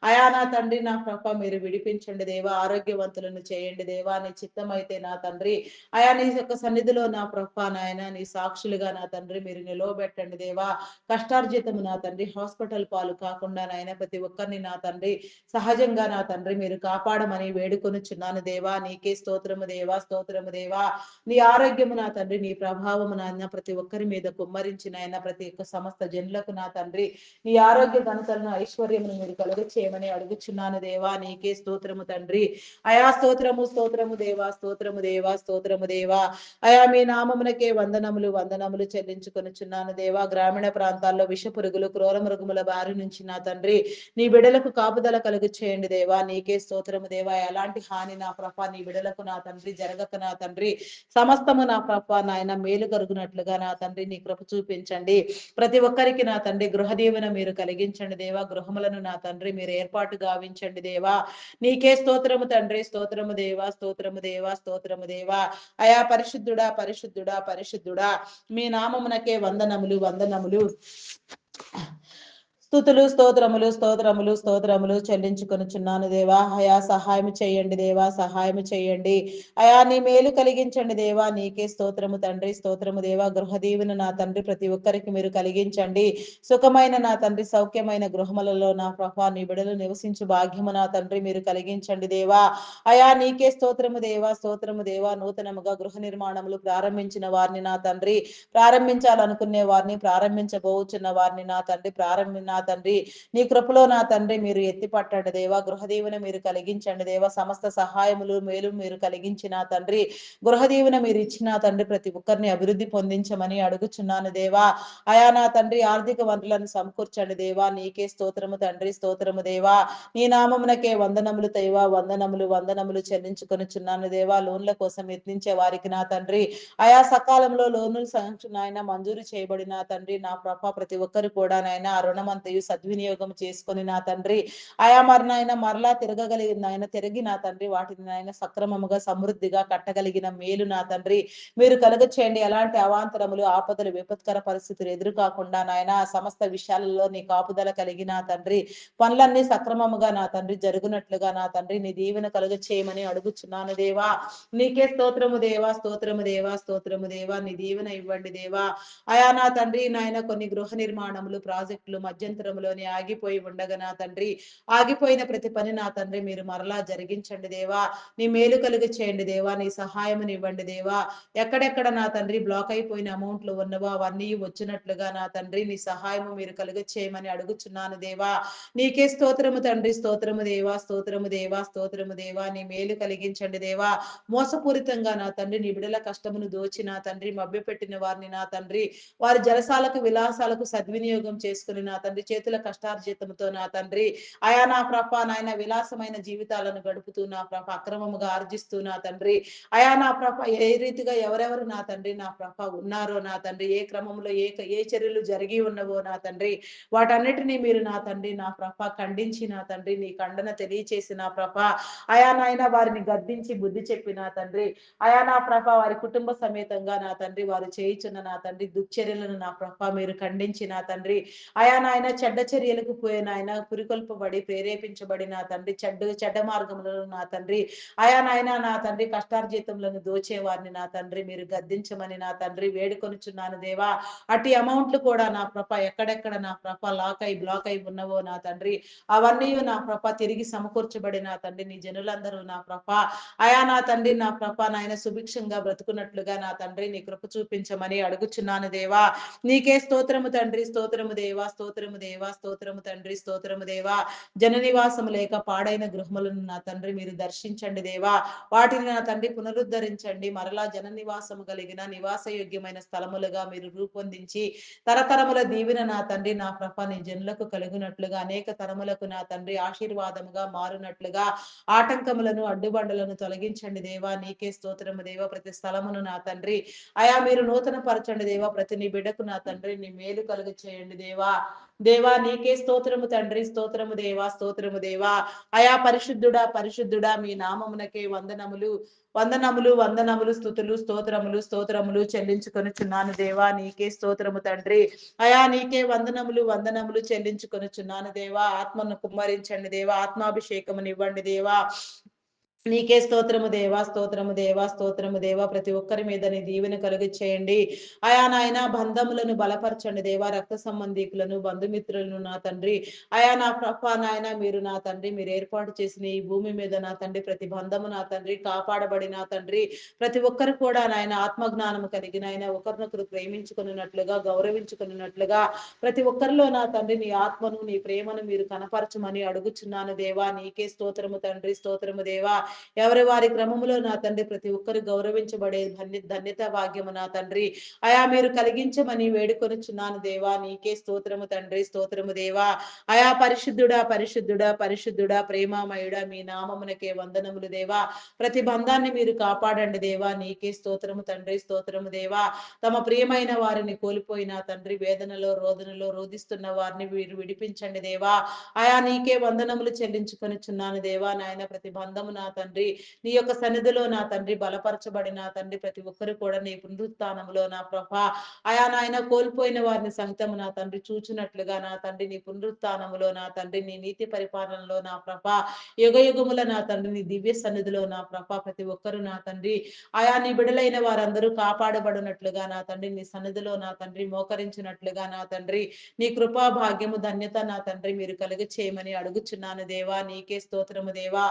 అయా నా తండ్రి నా ప్రభ మీరు విడిపించండి దేవా. ఆరోగ్యవంతులను చేయండి దేవా. నీ చిత్తమైతే నా తండ్రి అయా నీ యొక్క సన్నిధిలో నా ప్రభ నాయన నీ సాక్షులుగా నా తండ్రి మీరు నిలవబెట్టండి దేవా. కష్టార్జితము నా తండ్రి హాస్పిటల్ పాలు కాకుండా నాయన ప్రతి ఒక్కరిని నా తండ్రి సహజంగా నా తండ్రి మీరు కాపాడమని వేడుకొనుచున్నాను దేవా. నీకే స్తోత్రము దేవా, స్తోత్రము దేవా. నీ ఆరోగ్యము నా తండ్రి నీ ప్రభావము నాయన ప్రతి ఒక్కరి మీద కుమ్మరించిన ఆయన ప్రతి ఒక్క సమస్త జనులకు నా తండ్రి నీ ఆరోగ్య ఘనతలను ఐశ్వర్యమును మీరు కలుగ చేయమని అడుగుచున్నాను దేవా. నీకే స్తోత్రము తండ్రి. అయా స్తోత్రము, స్తోత్రము దేవా, స్తోత్రము దేవా, స్తోత్రము దేవా. అయా మీ నామమునకే వందనములు, వందనములు చెల్లించుకొనుచున్నాను దేవా. గ్రామీణ ప్రాంతాల్లో విష పురుగులు, క్రూర మృగముల బారి నుంచి నా తండ్రి నీ బిడలకు కాపుదల కలుగు చేయండి దేవా. నీకే స్తోత్రము దేవా. ఎలాంటి హాని నా ప్రభ నీ బిడలకు నా తండ్రి జరగక నా తండ్రి సమస్తము నా ప్రభ నాయన మేలు కలుగునట్లుగా నా తండ్రి నీ కృప చూపించండి. ప్రతి ఒక్కరికి నా తండ్రి గృహ దీవెన మీరు కలిగించండి దేవా. గృహములను నా తండ్రి మీరు ఏర్పాటు గావించండి దేవా. నీకే స్తోత్రము తండ్రి, స్తోత్రము దేవా, స్తోత్రము దేవా, స్తోత్రము దేవా. అయా పరిశుద్ధుడా, పరిశుద్ధుడా, పరిశుద్ధుడా. మీ నామమునకే వందనములు, వందనములు. స్తుతులు, స్తోత్రములు, స్తోత్రములు, స్తోత్రములు చెల్లించుకొనుచున్నాను దేవా. అయా సహాయం చేయండి దేవా, సహాయం చేయండి. అయా నీ మేలు కలిగించండి దేవా. నీకే స్తోత్రము తండ్రి, స్తోత్రము దేవా. గృహ దీవెన నా తండ్రి ప్రతి ఒక్కరికి మీరు కలిగించండి. సుఖమైన నా తండ్రి సౌఖ్యమైన గృహములలో నా ప్రభా నీ బిడలు నివసించు భాగ్యము నా తండ్రి మీరు కలిగించండి దేవా. అయా నీకే స్తోత్రము దేవా, స్తోత్రము దేవా. నూతనముగా గృహ నిర్మాణములు ప్రారంభించిన వారిని నా తండ్రి ప్రారంభించాలనుకునే వారిని ప్రారంభించబోచున్న వారిని నా తండ్రి నా తండ్రి నీ కృపలో నా తండ్రి మీరు ఎత్తి పట్టండి దేవా. గృహదీవెన మీరు కలిగించండి దేవా. సమస్త సహాయములు మేలు మీరు కలిగించిన తండ్రి గృహదీవెన మీరు ఇచ్చిన తండ్రి ప్రతి ఒక్కరిని అభివృద్ధి పొందించమని అడుగుచున్నాను దేవా. అయా నా తండ్రి ఆర్థిక వనరులను సమకూర్చండి దేవా. నీకే స్తోత్రము తండ్రి, స్తోత్రము దేవా. నీ నామమునకే వందనములు దేవా. వందనములు, వందనములు చెల్లించుకొనుచున్నాను దేవా. లోన్ల కోసం యత్నించే వారికి నా తండ్రి ఆయా సకాలంలో లోనులు నాయన మంజూరు చేయబడిన తండ్రి నా ప్రభ ప్రతి ఒక్కరు కూడా నాయన ఆ రుణమంతయు సద్వినియోగం చేసుకొని నా తండ్రి ఆయా మరి నాయన మరలా తిరగగలిగిన నాయన తిరిగి నా తండ్రి వాటిని నాయన సక్రమముగా సమృద్ధిగా కట్టగలిగిన మేలు నా తండ్రి మీరు కలుగ చేయండి. ఎలాంటి అవాంతరములు ఆపదలు విపత్కర పరిస్థితులు ఎదురు కాకుండా నాయన సమస్త విషయాలలో నీ కాపుదల కలిగి నా తండ్రి పనులన్నీ సక్రమముగా నా తండ్రి జరుగునట్లుగా నా తండ్రి నీ దీవెన కలుగ చేయమని అడుగుచున్నాను దేవా. నీకే స్తోత్రము దేవా, స్తోత్రము దేవా, స్తోత్రము దేవా. నీ దీవెన ఇవ్వండి దేవా. అయా నా తండ్రి నాయన కొన్ని గృహ నిర్మాణములు ప్రాజెక్టులు మధ్యంతరములోని ఆగిపోయి ఉండగా నా తండ్రి ఆగిపోయిన ప్రతి పని నా తండ్రి మీరు మరలా జరిగించండి దేవా. నీ మేలు కలుగ చేయండి దేవా. నీ సహాయముని ఇవ్వండి దేవా. ఎక్కడెక్కడ నా తండ్రి బ్లాక్ అయిపోయిన అమౌంట్లు ఉన్నవో అవన్నీ వచ్చినట్లుగా నా తండ్రి నీ సహాయము మీరు కలుగ చేయమని అడుగుచున్నాను దేవా. నీకే స్తోత్రము తండ్రి, స్తోత్రము దేవా, స్తోత్రము దేవా, స్తోత్రము దేవా. నీ మేలు కలిగించండి దేవా. మోసపూరితంగా నా తండ్రి నీ బిడల కష్టమును దోచి నా తండ్రి మభ్యపెట్టిన వారిని నా తండ్రి వారి జలసాలకు విలాసాలకు సద్వినియోగం చేసుకుని నా తండ్రి చేతుల కష్టార్జితంతో నా తండ్రి ఆయా నా ప్రభ నాయన విలాసమైన జీవితాలను గడుపుతూ నా ప్రభ అక్రమముగా ఆర్జిస్తూ నా తండ్రి ఆయా నా ప్రభ ఏ రీతిగా ఎవరెవరు నా తండ్రి నా ప్రభ ఉన్నారో నా తండ్రి ఏ క్రమంలో ఏ చర్యలు జరిగి ఉన్నవో నా తండ్రి వాటన్నిటినీ మీరు నా తండ్రి నా ప్రభ ఖండించి నా తండ్రి నీ ఖండన తెలియచేసి నా ప్రభ ఆయా నాయన వారిని గద్దించి బుద్ధి చెప్పి నా తండ్రి ఆయా నా ప్రభ వారి కుటుంబ సమేతంగా నా తండ్రి వారు చేయుచున్న నా తండ్రి దుశ్చర్యలను నా ప్రభ మీరు ఖండించి నా తండ్రి ఆయా నాయన చెడ్డ చర్యలకు పోయిన ఆయన పురికొల్పబడి ప్రేరేపించబడి నా తండ్రి చెడ్డ మార్గములను నా తండ్రి ఆయా నాయన నా తండ్రి కష్టార్జితములను దోచే వారిని నా తండ్రి మీరు గద్దించమని నా తండ్రి వేడుకొనుచున్నాను దేవా. అటు అమౌంట్లు కూడా నా ప్రభ ఎక్కడెక్కడ నా ప్రభ లాక్ అయి బ్లాక్ అయి ఉన్నవో నా తండ్రి అవన్నీ నా ప్రభ తిరిగి సమకూర్చబడి నా తండ్రి నీ జనులందరూ నా ప్రభ అయా నా తండ్రి నా ప్రభ నాయన సుభిక్షంగా బ్రతుకున్నట్లుగా నా తండ్రి నీ కృప చూపించమని అడుగుచున్నాను దేవా. నీకే స్తోత్రము తండ్రి, స్తోత్రము దేవా, స్తోత్రము దేవా, స్తోత్రము తండ్రి, స్తోత్రము దేవా. జననివాసము లేక పాడైన గృహములను నా తండ్రి మీరు దర్శించండి దేవా. వాటిని నా తండ్రి పునరుద్ధరించండి. మరలా జననివాసము కలిగిన నివాసయోగ్యమైన స్థలములుగా మీరు రూపొందించి తరతరముల దీవెన నా తండ్రి నా ప్రభ నీ జనులకు కలుగునట్లుగా అనేక తరములకు నా తండ్రి ఆశీర్వాదముగా మారునట్లుగా ఆటంకములను అడ్డుబండలను తొలగించండి దేవా. నీకే స్తోత్రము దేవా. ప్రతి స్థలమును నా తండ్రి అయా మీరు నూతన పరచండి దేవా. ప్రతి నీ బిడ్డకు నా తండ్రి నీ మేలు కలుగు చేయండి దేవా. దేవా నీకే స్తోత్రము తండ్రి, స్తోత్రము దేవా, స్తోత్రము దేవా. అయా పరిశుద్ధుడా, పరిశుద్ధుడా మీ నామమునకే వందనములు, వందనములు, వందనములు, స్తుతులు, స్తోత్రములు, స్తోత్రములు చెల్లించుకొనుచున్నాను దేవా. నీకే స్తోత్రము తండ్రి. అయా నీకే వందనములు, వందనములు చెల్లించుకొనుచున్నాను దేవా. ఆత్మను కుమ్మరించండి దేవా. ఆత్మాభిషేకమునివ్వండి దేవా. నీకే స్తోత్రము దేవా, స్తోత్రము దేవా, స్తోత్రము దేవా. ప్రతి ఒక్కరి మీద నీ దీవెన కలుగు చేయండి. అయా నాయన బంధములను బలపరచండి దేవా. రక్త సంబంధికులను బంధుమిత్రులను నా తండ్రి అయా నా ప్రభ నాయన మీరు నా తండ్రి మీరు ఏర్పాటు చేసిన ఈ భూమి మీద నా తండ్రి ప్రతి బంధము నా తండ్రి కాపాడబడి నా తండ్రి ప్రతి ఒక్కరు కూడా నాయన ఆత్మజ్ఞానము కలిగిన ఆయన ఒకరినొకరు ప్రేమించుకున్నట్లుగా గౌరవించుకున్నట్లుగా ప్రతి ఒక్కరిలో నా తండ్రి నీ ఆత్మను నీ ప్రేమను మీరు కనపరచమని అడుగుచున్నాను దేవా. నీకే స్తోత్రము తండ్రి, స్తోత్రము దేవా. ఎవరి వారి క్రమములో నా తండ్రి ప్రతి ఒక్కరు గౌరవించబడే ధన్యత భాగ్యము నా తండ్రి అయా మీరు కలిగించమని వేడుకొనుచున్నాను దేవా. నీకే స్తోత్రము తండ్రి, స్తోత్రము దేవా. అయా పరిశుద్ధుడా, పరిశుద్ధుడా, పరిశుద్ధుడా, ప్రేమామయుడా మీ నామమునకే వందనములు దేవా. ప్రతి బంధాన్ని మీరు కాపాడండి దేవా. నీకే స్తోత్రము తండ్రి, స్తోత్రము దేవా. తమ ప్రియమైన వారిని కోల్పోయిన తండ్రి వేదనలో రోదనలో రోధిస్తున్న వారిని మీరు విడిపించండి దేవా. అయా నీకే వందనములు చెల్లించుకొనిచున్నాను దేవా. నాయన ప్రతి బంధము నా తండ్రి నీ యొక్క సన్నిధిలో నా తండ్రి బలపరచబడిన తండ్రి ప్రతి ఒక్కరు కూడా నీ పునరుత్థానములో నా ప్రభ అయా నాయన కోల్పోయిన వారిని సహితము నా తండ్రి చూచినట్లుగా నా తండ్రి నీ పునరుత్థానములో నా తండ్రి నీ నీతి పరిపాలనలో నా ప్రభ యుగ యుగముల నా తండ్రి నీ దివ్య సన్నిధిలో నా ప్రభ ప్రతి ఒక్కరు నా తండ్రి ఆయా నీ బిడలైన వారందరూ కాపాడబడినట్లుగా నా తండ్రి నీ సన్నిధిలో నా తండ్రి మోకరించినట్లుగా నా తండ్రి నీ కృపా భాగ్యము ధన్యత నా తండ్రి మీరు కలుగ చేయమని అడుగుచున్నాను దేవా. నీకే స్తోత్రము దేవా.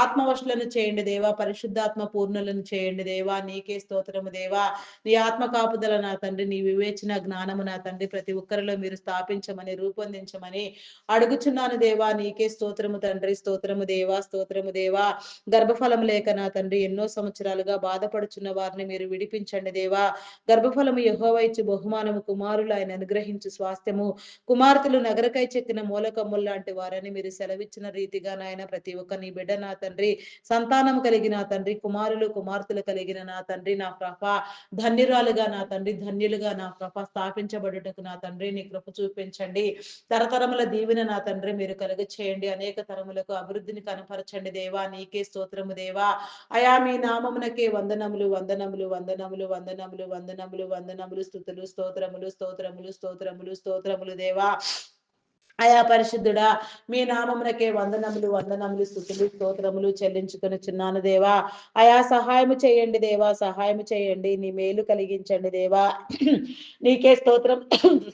ఆత్మవశులను చేయండి దేవా. పరిశుద్ధాత్మ పూర్ణులను చేయండి దేవా. నీకే స్తోత్రము దేవా. నీ ఆత్మ కాపుదల నా తండ్రి నీ వివేచన జ్ఞానము నా తండ్రి ప్రతి ఒక్కరిలో మీరు స్థాపించమని రూపొందించమని అడుగుచున్నాను దేవా. నీకే స్తోత్రము తండ్రి, స్తోత్రము దేవా, స్తోత్రము దేవా. గర్భఫలం లేక నా తండ్రి ఎన్నో సంవత్సరాలుగా బాధపడుచున్న వారిని మీరు విడిపించండి దేవా. గర్భఫలము యెహోవా ఇచ్చు బహుమానము కుమారులు ఆయన అనుగ్రహించు స్వాస్థ్యము కుమార్తెలు నగరకై చెక్కిన మూలకమ్ములు లాంటి వారని మీరు సెలవిచ్చిన రీతిగా నాయన ప్రతి ఒక్క నీ బిడ్డ నా తండ్రి సంతానం కలిగిన తండ్రి కుమారులు కుమార్తెలు కలిగిన నా తండ్రి నా కృప ధన్యురాలుగా నా తండ్రి ధన్యులుగా నా కృప స్థాపించబడుటకు నా తండ్రి నీ కృప చూపించండి. తరతరముల దీవెన నా తండ్రి మీరు కలుగ చేయండి. అనేక తరములకు అభివృద్ధిని కనపరచండి దేవా. నీకే స్తోత్రము దేవా. అయా మీ నామమునకే వందనములు, వందనములు, వందనములు, వందనములు, వందనములు, వందనములు, స్తుతులు, స్తోత్రములు, స్తోత్రములు, స్తోత్రములు, స్తోత్రములు దేవా. అయా పరిశుద్ధుడా మీ నామమునకే వందనములు, వందనములు, స్తుతులు, స్తోత్రములు చెల్లించుకొనుచున్నాను దేవా. అయా సహాయము చేయండి దేవా. సహాయము చేయండి. నీ మేలు కలిగించండి దేవా. నీకే స్తోత్రం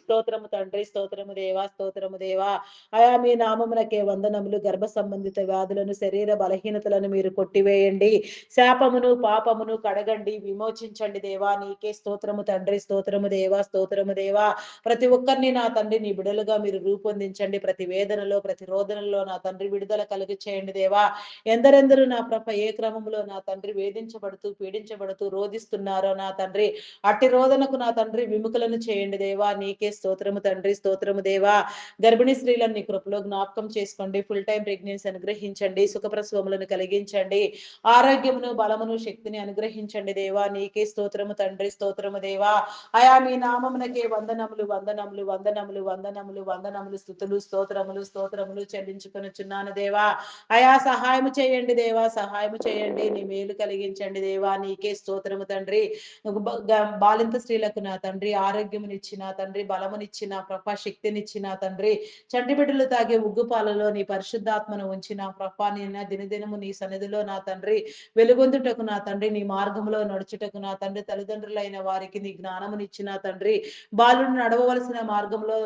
స్తోత్రము తండ్రి, స్తోత్రము దేవా, స్తోత్రము దేవా. అయా మీ నామమునకే వందనములు. గర్భ సంబంధిత వ్యాధులను శరీర బలహీనతలను మీరు కొట్టివేయండి. శాపమును పాపమును కడగండి విమోచించండి దేవా. నీకే స్తోత్రము తండ్రి, స్తోత్రము దేవా, స్తోత్రము దేవా. ప్రతి ఒక్కరిని నా తండ్రి నీ బిడలుగా మీరు రూపొందించండి. ప్రతి వేదనలో ప్రతి రోదనలో నా తండ్రి విడుదల కలుగు చేయండి దేవా. ఎందరెందరూ నా ప్రభ ఏ క్రమంలో నా తండ్రి వేధించబడుతూ పీడించబడుతూ రోధిస్తున్నారో నా తండ్రి అట్టి రోదనకు నా తండ్రి విముఖులను చేయండి దేవా. నీకే స్తోత్రము తండ్రి, స్తోత్రము దేవా. గర్భిణీ స్త్రీలను నీ కృపలో జ్ఞాపకం చేసుకోండి. ఫుల్ టైం ప్రెగ్నెన్సీ అనుగ్రహించండి. సుఖప్రసవములను కలిగించండి. ఆరోగ్యమును బలమును శక్తిని అనుగ్రహించండి దేవా. నీకే స్తోత్రము తండ్రి, స్తోత్రము దేవా. అయా మీ నామమునకే వందనములు, వందనములు, వందనములు, వందనములు, వందనములు, స్తుతులు, స్తోత్రములు, స్తోత్రములు చెల్లించుకొనుచున్నాను దేవా. అయా సహాయము చేయండి దేవా. సహాయము చేయండి. నీ మేలు కలిగించండి దేవా. నీకే స్తోత్రము తండ్రి. బాలింత స్త్రీలకు నా తండ్రి ఆరోగ్యమునిచ్చిన తండ్రి బలమునిచ్చిన కృప శక్తినిచ్చిన తండ్రి చంటి బిడ్డలు తాగే ఉగ్గు పాలలో నీ పరిశుద్ధాత్మను ఉంచిన ప్రభా నేను దినదినము నీ సన్నిధిలో నా తండ్రి వెలుగొందుటకు నా తండ్రి నీ మార్గంలో నడుచుటకు నా తండ్రి తల్లిదండ్రులైన వారికి నీ జ్ఞానమునిచ్చిన తండ్రి బాలుడు నడవవలసిన మార్గంలో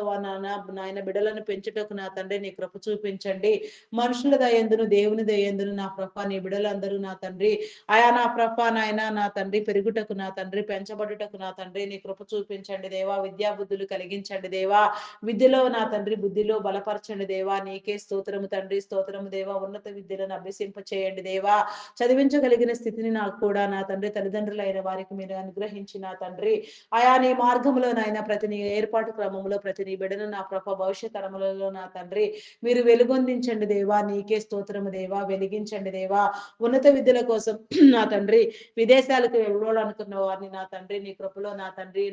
నాయన బిడ్డలను పెంచుటకు నా తండ్రి నీ కృప చూపించండి. మనుషుల దయందును దేవుని దయందును నా ప్రభ నీ బిడలందరూ నా తండ్రి అయా నా ప్రభ నాయన నా తండ్రి పెరుగుటకు నా తండ్రి పెంచబడుటకు నా తండ్రి నీ కృప చూపించండి దేవా. విద్యా బుద్ధులు కలిగించండి దేవా. విద్యలో నా తండ్రి బుద్ధిలో బలపరచండి దేవా. నీకే స్తోత్రము తండ్రి, స్తోత్రము దేవా. ఉన్నత విద్యలను అభ్యసింప చేయండి దేవా. చదివించగలిగిన స్థితిని నాకు కూడా నా తండ్రి తల్లిదండ్రులైన వారికి మీరు అనుగ్రహించి నా తండ్రి ఆయా నీ మార్గంలో నాయన ప్రతి నీ ఏర్పాటు క్రమంలో ప్రతి నీ బిడ్డను నా ప్రభ భవిష్యత్ తరములలో నా తండ్రి మీరు వెలుగొందించండి దేవా. నీకే స్తోత్రము దేవా. వెలిగించండి దేవా. ఉన్నత విద్యల కోసం నా తండ్రి విదేశాలకు వెళ్ళాలనుకున్న వారిని నా తండ్రి నీ కృపలో నా తండ్రి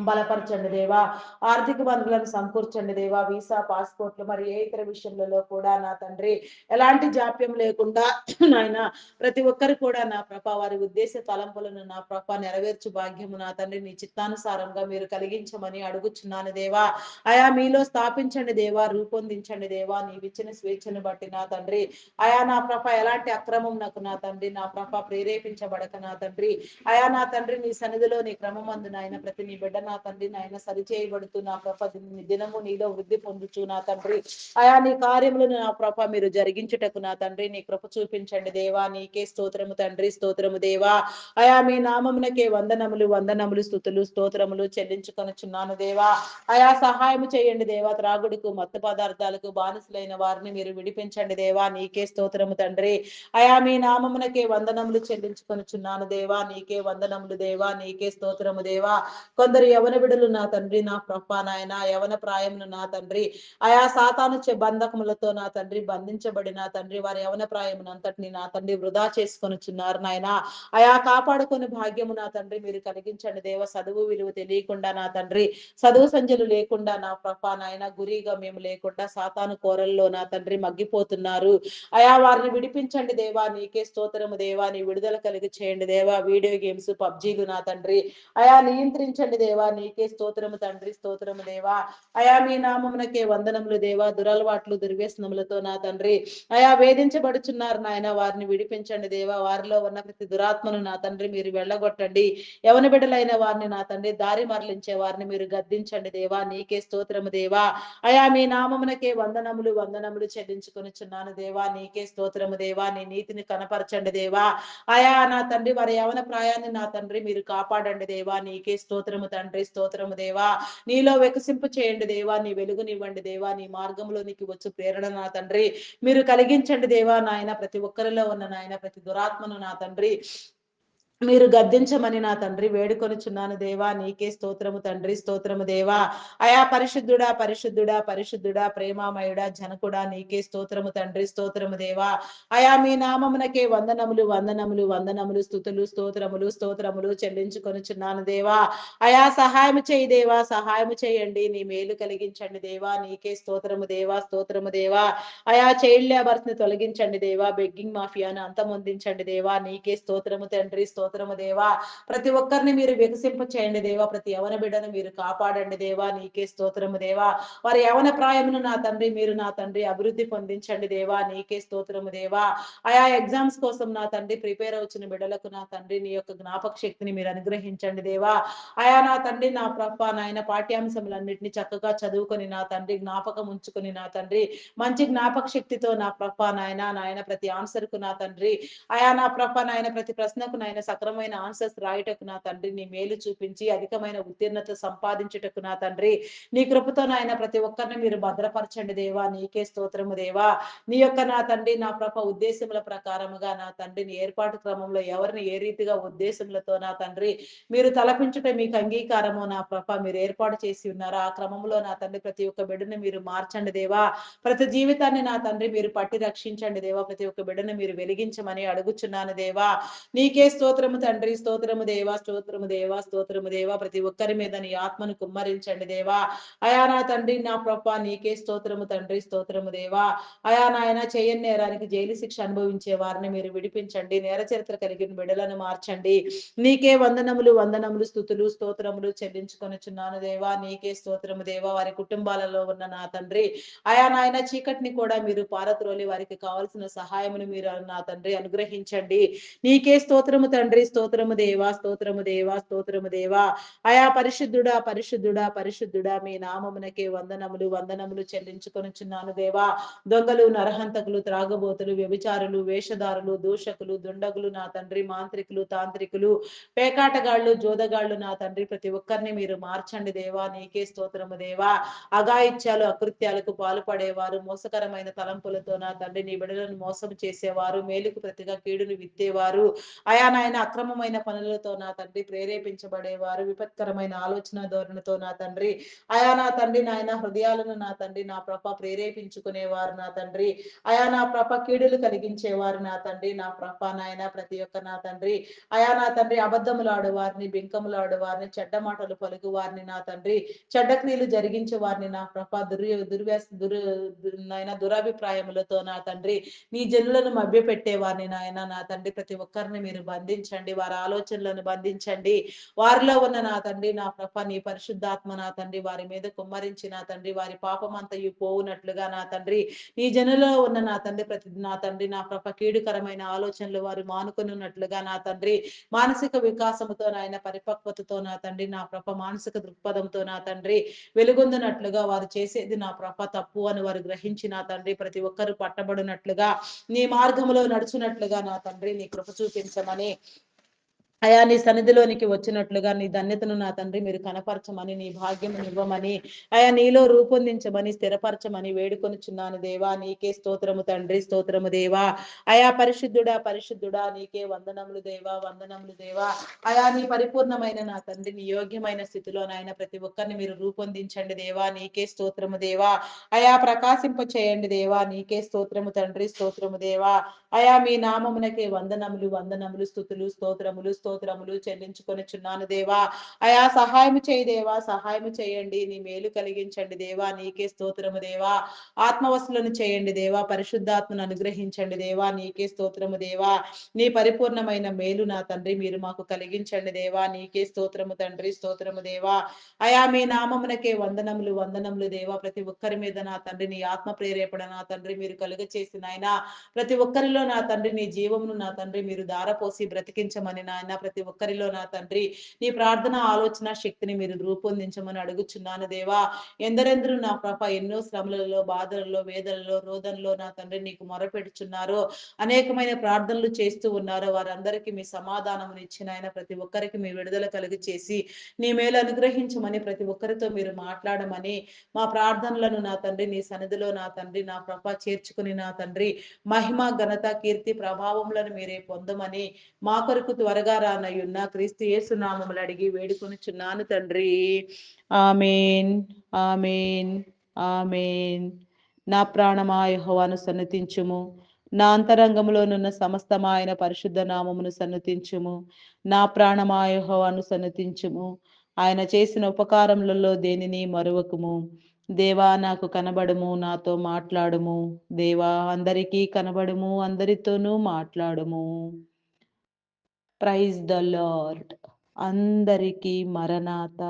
బలపరచండి దేవా. ఆర్థిక వనరులను సమకూర్చండి దేవా. వీసా పాస్పోర్ట్లు మరి ఏ ఇతర విషయంలో కూడా నా తండ్రి ఎలాంటి జాప్యం లేకుండా నాయన ప్రతి ఒక్కరు కూడా నా ప్రభ వారి ఉద్దేశ తలంపులను నా ప్రభ నెరవేర్చు భాగ్యము నా తండ్రి నీ చిత్తానుసారంగా మీరు కలిగించమని అడుగుచున్నాను దేవా. అయా మీలో స్థాపించండి దేవా. రూపొందించండి దేవా. నీవిచ్చిన స్వేచ్ఛను బట్టి నా తండ్రి అయా నా ప్రభ ఎలాంటి అక్రమం నాకు నా తండ్రి నా ప్రభ ప్రేరేపించబడక నా తండ్రి అయా నా తండ్రి నీ సన్నిధిలో నీ క్రమమందు నాయన ప్రతి నీ బిడ్డ నా తండ్రి నాయన సరిచేయబడుతూ నా ప్రభ దినము నీలో వృద్ధి పొందుచు నా తండ్రి అయా నీ కార్యములను నా ప్రభ మీరు జరిగించుటకు నా తండ్రి నీ కృప చూపించండి దేవా. నీకే స్తోత్రము తండ్రి, స్తోత్రము దేవా. అయా మీ నామమునకే వందనములు వందనములు స్తుతులు స్తోత్రములు చెల్లించుకొనుచున్నాను దేవా. అయా సహాయం చేయండి దేవా. త్రాగుడుకు మత్తు పదార్థాలకు బానిసలైన వారిని మీరు విడిపించండి దేవా. నీకే స్తోత్రము తండ్రి. అయా మీ నామమునకే వందనములు చెల్లించుకొనుచున్నాను దేవా. నీకే వందనములు దేవా. నీకే స్తోత్రము దేవా. కొందరు యవన బిడలు నా తండ్రి నా ప్రభ నాయన యవన ప్రాయమును నా తండ్రి అయా సాతాను బంధకములతో నా తండ్రి బంధించబడి నా తండ్రి వారి యవన ప్రాయమును అంతటిని నా తండ్రి వృధా చేసుకొనుచున్నారు నాయన. అయా కాపాడుకొని భాగ్యము నా తండ్రి మీరు కలిగించండి దేవ. చదువు విలువ తెలియకుండా నా తండ్రి చదువు సంధ్యలు లేకుండా నా ప్రభ నాయన గురిగా మేము లేకుండా సాతాను కోరల్లో నా తండ్రి మగ్గిపోతున్నారు. అయా వారిని విడిపించండి దేవా. నీకే స్తోత్రము దేవా. నీ విడుదల కలిగి చేయండి దేవా. వీడియో గేమ్స్ పబ్జీలు నా తండ్రి అయా నియంత్రించండి దేవా. నీకే స్తోత్రము తండ్రి, స్తోత్రము దేవా. అయా మీ నామమునకే వందనములు దేవా. దురలవాట్లు దుర్వ్యసనములతో నా తండ్రి అయా వేధించబడుచున్నారు నాయన వారిని విడిపించండి దేవా. వారిలో ఉన్న ప్రతి దురాత్మను నా తండ్రి మీరు వెళ్ళగొట్టండి. యవన బిడ్డలైన వారిని నా తండ్రి దారి మరలించే వారిని మీరు గద్దించండి దేవా. నీకే స్తోత్రము దేవా. అయా మీ నామమునకే వందనములు వందనములు చెల్లించుకొనుచున్నాను దేవా. నీకే స్తోత్రము దేవా. నీ నీతిని కనపరచండి దేవా. అయా నా తండ్రి వారి యవన ప్రాయాన్ని నా తండ్రి మీరు కాపాడండి దేవా. నీకే స్తోత్రము తండ్రి, స్తోత్రము దేవా. నీలో వికసింపు చేయండి దేవా. నీ వెలుగునివ్వండి దేవా. నీ మార్గంలోనికి వచ్చు ప్రేరణ నా తండ్రి మీరు కలిగించండి దేవా. నాయన ప్రతి ఒక్కరిలో ఉన్న నాయన ప్రతి దురాత్మను నా తండ్రి మీరు గద్దించమని నా తండ్రి వేడుకొనుచున్నాను దేవా. నీకే స్తోత్రము తండ్రి, స్తోత్రము దేవా. అయా పరిశుద్ధుడా పరిశుద్ధుడా పరిశుద్ధుడా ప్రేమామయుడా జనకుడా నీకే స్తోత్రము తండ్రి, స్తోత్రము దేవా. అయా మీ నామమునకే వందనములు వందనములు వందనములు స్తుతులు స్తోత్రములు స్తోత్రములు చెల్లించుకొనుచున్నాను దేవా. అయా సహాయము చేయి దేవా. సహాయము చేయండి. నీ మేలు కలిగించండి దేవా. నీకే స్తోత్రము దేవా, స్తోత్రము దేవా. అయా చైల్డ్ లేబర్స్ ని తొలగించండి దేవా. బెగ్గింగ్ మాఫియాను అంతమొందించండి దేవా. నీకే స్తోత్రము తండ్రి, స్తోత్రము దేవా. ప్రతి ఒక్కరిని మీరు వికసింప చేయండి దేవా. ప్రతి యవన బిడ్డను మీరు కాపాడండి దేవా. నీకే స్తోత్రము దేవా. వారి యవన ప్రాయమును నా తండ్రి మీరు నా తండ్రి అభివృద్ధి పొందించండి దేవా. నీకే స్తోత్రము దేవా. ఆయా ఎగ్జామ్స్ కోసం నా తండ్రి ప్రిపేర్ అవుతున్న బిడ్డలకు నా తండ్రి నీ యొక్క జ్ఞాపక శక్తిని మీరు అనుగ్రహించండి దేవా. ఆయా నా తండ్రి నా ప్రభ నాయన పాఠ్యాంశములన్నింటినీ చక్కగా చదువుకొని నా తండ్రి జ్ఞాపకం ఉంచుకొని నా తండ్రి మంచి జ్ఞాపక శక్తితో నా ప్రభ నాయన ప్రతి ఆన్సర్ కు నా తండ్రి అయా నా ప్రభ నాయన ప్రతి ప్రశ్నకు నాయన సక్రమైన ఆన్సర్స్ రాయటకు నా తండ్రి నీ మేలు చూపించి అధికమైన ఉత్తీర్ణత సంపాదించుటకు నా తండ్రి నీ కృపతో నాయన ప్రతి ఒక్కరిని మీరు భద్రపరచండి దేవా. నీకే స్తోత్రము దేవా. నీ యొక్క నా తండ్రి నా ప్రభ ఉద్దేశముల ప్రకారముగా నా తండ్రిని ఏర్పాటు క్రమంలో ఎవరిని ఏ రీతిగా ఉద్దేశములతో నా తండ్రి మీరు తలపించుట మీకు అంగీకారము నా ప్రభ మీరు ఏర్పాటు చేసి ఉన్నారు. ఆ క్రమంలో నా తండ్రి ప్రతి ఒక్క బిడ్డను మీరు మార్చండి దేవా. ప్రతి జీవితాన్ని నా తండ్రి మీరు పట్టి రక్షించండి దేవా. ప్రతి ఒక్క బిడ్డను మీరు వెలిగించమని అడుగుచున్నాను దేవా. నీకే స్తోత్రము తండ్రి, స్తోత్రము దేవా, స్తోత్రము దేవా, స్తోత్రము దేవా. ప్రతి ఒక్కరి మీద నీ ఆత్మను కుమ్మరించండి దేవా. అయా నా తండ్రి నా ప్రభ నీకే స్తోత్రము తండ్రి, స్తోత్రము దేవా. అయా నాయన చేయని నేరానికి జైలు శిక్ష అనుభవించే వారిని మీరు విడిపించండి. నేర చరిత్ర కలిగిన బిడ్డలను మార్చండి. నీకే వందనములు వందనములు స్తుతులు స్తోత్రములు చెల్లించుకొనుచున్నాను దేవా. నీకే స్తోత్రము దేవా. వారి కుటుంబాలలో ఉన్న నా తండ్రి అయా నాయన చీకటిని కూడా మీరు పారద్రోలి వారికి కావాల్సిన సహాయమును మీరు నా తండ్రి అనుగ్రహించండి. నీకే స్తోత్రము తండ్రి. తండ్రి స్తోత్రము దేవా, స్తోత్రము దేవా, స్తోత్రము దేవా. అయా పరిశుద్ధుడా, పరిశుద్ధుడా, పరిశుద్ధుడా మీ నామమునకే వందనములు, వందనములు చెల్లించుకొనుచున్నాను దేవా. దొంగలు, నరహంతకులు, త్రాగుబోతులు, వ్యభిచారులు, వేషధారులు, దూషకులు, దుండగులు నా తండ్రి, మాంత్రికులు, తాంత్రికులు, పేకాటగాళ్ళు, జోదగాళ్ళు నా తండ్రి ప్రతి ఒక్కరిని మీరు మార్చండి దేవా. నీకే స్తోత్రము దేవా. అఘాయిత్యాలు, అకృత్యాలకు పాల్పడేవారు, మోసకరమైన తలంపులతో నా తండ్రి నీ బిడ్డలను మోసం చేసేవారు, మేలుకు ప్రతిగా కీడును విత్తేవారు, అయా నాయన అక్రమమైన పనులతో నా తండ్రి ప్రేరేపించబడేవారు, విపత్కరమైన ఆలోచన ధోరణితో నా తండ్రి అయా నా తండ్రి నాయన హృదయాలను నా తండ్రి నా ప్రభ ప్రేరేపించుకునేవారు నా తండ్రి, అయా నా ప్రభ కీడులు కలిగించేవారు నా తండ్రి, నా ప్రభ నాయన ప్రతి ఒక్క నా తండ్రి అయా నా తండ్రి అబద్ధములాడు వారిని, బింకములాడు వారిని, చెడ్డ మాటలు పలుకు వారిని నా తండ్రి, చెడ్డ క్రియలు జరిగించే వారిని నా ప్రభ నాయన దురభిప్రాయములతో నా తండ్రి నీ జనులను మభ్యపెట్టే వారిని నాయన నా తండ్రి ప్రతి ఒక్కరిని మీరు బంధించండి, వారి ఆలోచనలను బంధించండి. వారిలో ఉన్న నా తండ్రి నా ప్రభ నీ పరిశుద్ధాత్మ నా తండ్రి వారి మీద కుమ్మరించి నా తండ్రి వారి పాపమంతయు పోవునట్లుగా నా తండ్రి నీ జనులో ఉన్న నా తండ్రి ప్రతి నా తండ్రి నా ప్రభ కీడుకరమైన ఆలోచనలు వారు మానుకొనున్నట్లుగా నా తండ్రి మానసిక వికాసముతో నాయన పరిపక్వతతో నా తండ్రి నా ప్రభ మానసిక దృక్పథంతో నా తండ్రి వెలుగొందినట్లుగా వారు చేసేది నా ప్రభ తప్పు అని వారు గ్రహించి నా తండ్రి ప్రతి ఒక్కరు పట్టబడినట్లుగా నీ మార్గములో నడుచున్నట్లుగా నా తండ్రి నీ కృప చూపించమని అయా నీ సన్నిధిలోనికి వచ్చినట్లుగా నీ ధన్యతను నా తండ్రి మీరు కనపరచమని, నీ భాగ్యం ఇవ్వమని, అయా నీలో రూపొందించమని, స్థిరపరచమని వేడుకొనుచున్నాను దేవా. నీకే స్తోత్రము తండ్రి, స్తోత్రము దేవా. అయా పరిశుద్ధుడా, పరిశుద్ధుడా నీకే వందనములు దేవా, వందనములు దేవా. అయా నీ పరిపూర్ణమైన నా తండ్రి నీ యోగ్యమైన స్థితిలో నాయన ప్రతి ఒక్కరిని మీరు రూపొందించండి దేవా. నీకే స్తోత్రము దేవా. అయా ప్రకాశింప చేయండి దేవా. నీకే స్తోత్రము తండ్రి, స్తోత్రము దేవా. అయా మీ నామమునకే వందనములు, వందనములు, స్తుతులు, స్తోత్రములు చెల్లించుకొనిచున్నాను దేవా. అయా సహాయము చేయి దేవా, సహాయము చేయండి, నీ మేలు కలిగించండి దేవా. నీకే స్తోత్రము దేవా. ఆత్మవశులను చేయండి దేవా, పరిశుద్ధాత్మను అనుగ్రహించండి దేవా. నీకే స్తోత్రము దేవా. నీ పరిపూర్ణమైన మేలు నా తండ్రి మీరు మాకు కలిగించండి దేవా. నీకే స్తోత్రము తండ్రి, స్తోత్రము దేవా. అయా మీ నామమునకే వందనములు, వందనములు దేవా. ప్రతి ఒక్కరి మీద నా తండ్రి నీ ఆత్మ ప్రేరేపణ నా తండ్రి మీరు కలుగ చేసిన ఆయన ప్రతి ఒక్కరిలో నా తండ్రి నీ జీవమును నా తండ్రి మీరు దారపోసి బ్రతికించమని నాయన ప్రతి ఒక్కరిలో నా తండ్రి నీ ప్రార్థన ఆలోచన శక్తిని మీరు రూపొందించమని అడుగుచున్నాను దేవా. ఎందరెందరూ నా ప్రభ ఎన్నో శ్రమలలో, బాధలలో, వేదనలో, రోదనలో నా తండ్రి నీకు మొరపెడుచున్నారో, అనేకమైన ప్రార్థనలు చేస్తూ ఉన్నారో వారందరికీ మీ సమాధానమును ఇచ్చిన ఆయన ప్రతి ఒక్కరికి మీ విడుదల కలిగి చేసి నీ మేలు అనుగ్రహించమని ప్రతి ఒక్కరితో మీరు మాట్లాడమని మా ప్రార్థనలను నా తండ్రి నీ సన్నిధిలో నా తండ్రి నా ప్రభ చేర్చుకుని నా తండ్రి మహిమ, ఘనత, కీర్తి, ప్రభావములను మీరే పొందమని మా కొరకు త్వరగా రానయ్యున్న క్రీస్తు యేసు నామములు అడిగి వేడుకొనుచున్నాను తండ్రి. ఆమేన్, ఆమేన్, ఆమేన్. నా ప్రాణమా యెహోవాను సన్నతించుము, నా అంతరంగములోనున్న సమస్తమా ఆయన పరిశుద్ధ నామమును సన్నతించుము. నా ప్రాణమా యెహోవాను సన్నతించుము, ఆయన చేసిన ఉపకారములలో దేనిని మరువకుము. దేవా నాకు కనబడుము, నాతో మాట్లాడుము. దేవా అందరికీ కనబడుము, అందరితోనూ మాట్లాడుము. Praise the lord. అందరికీ మరణాత.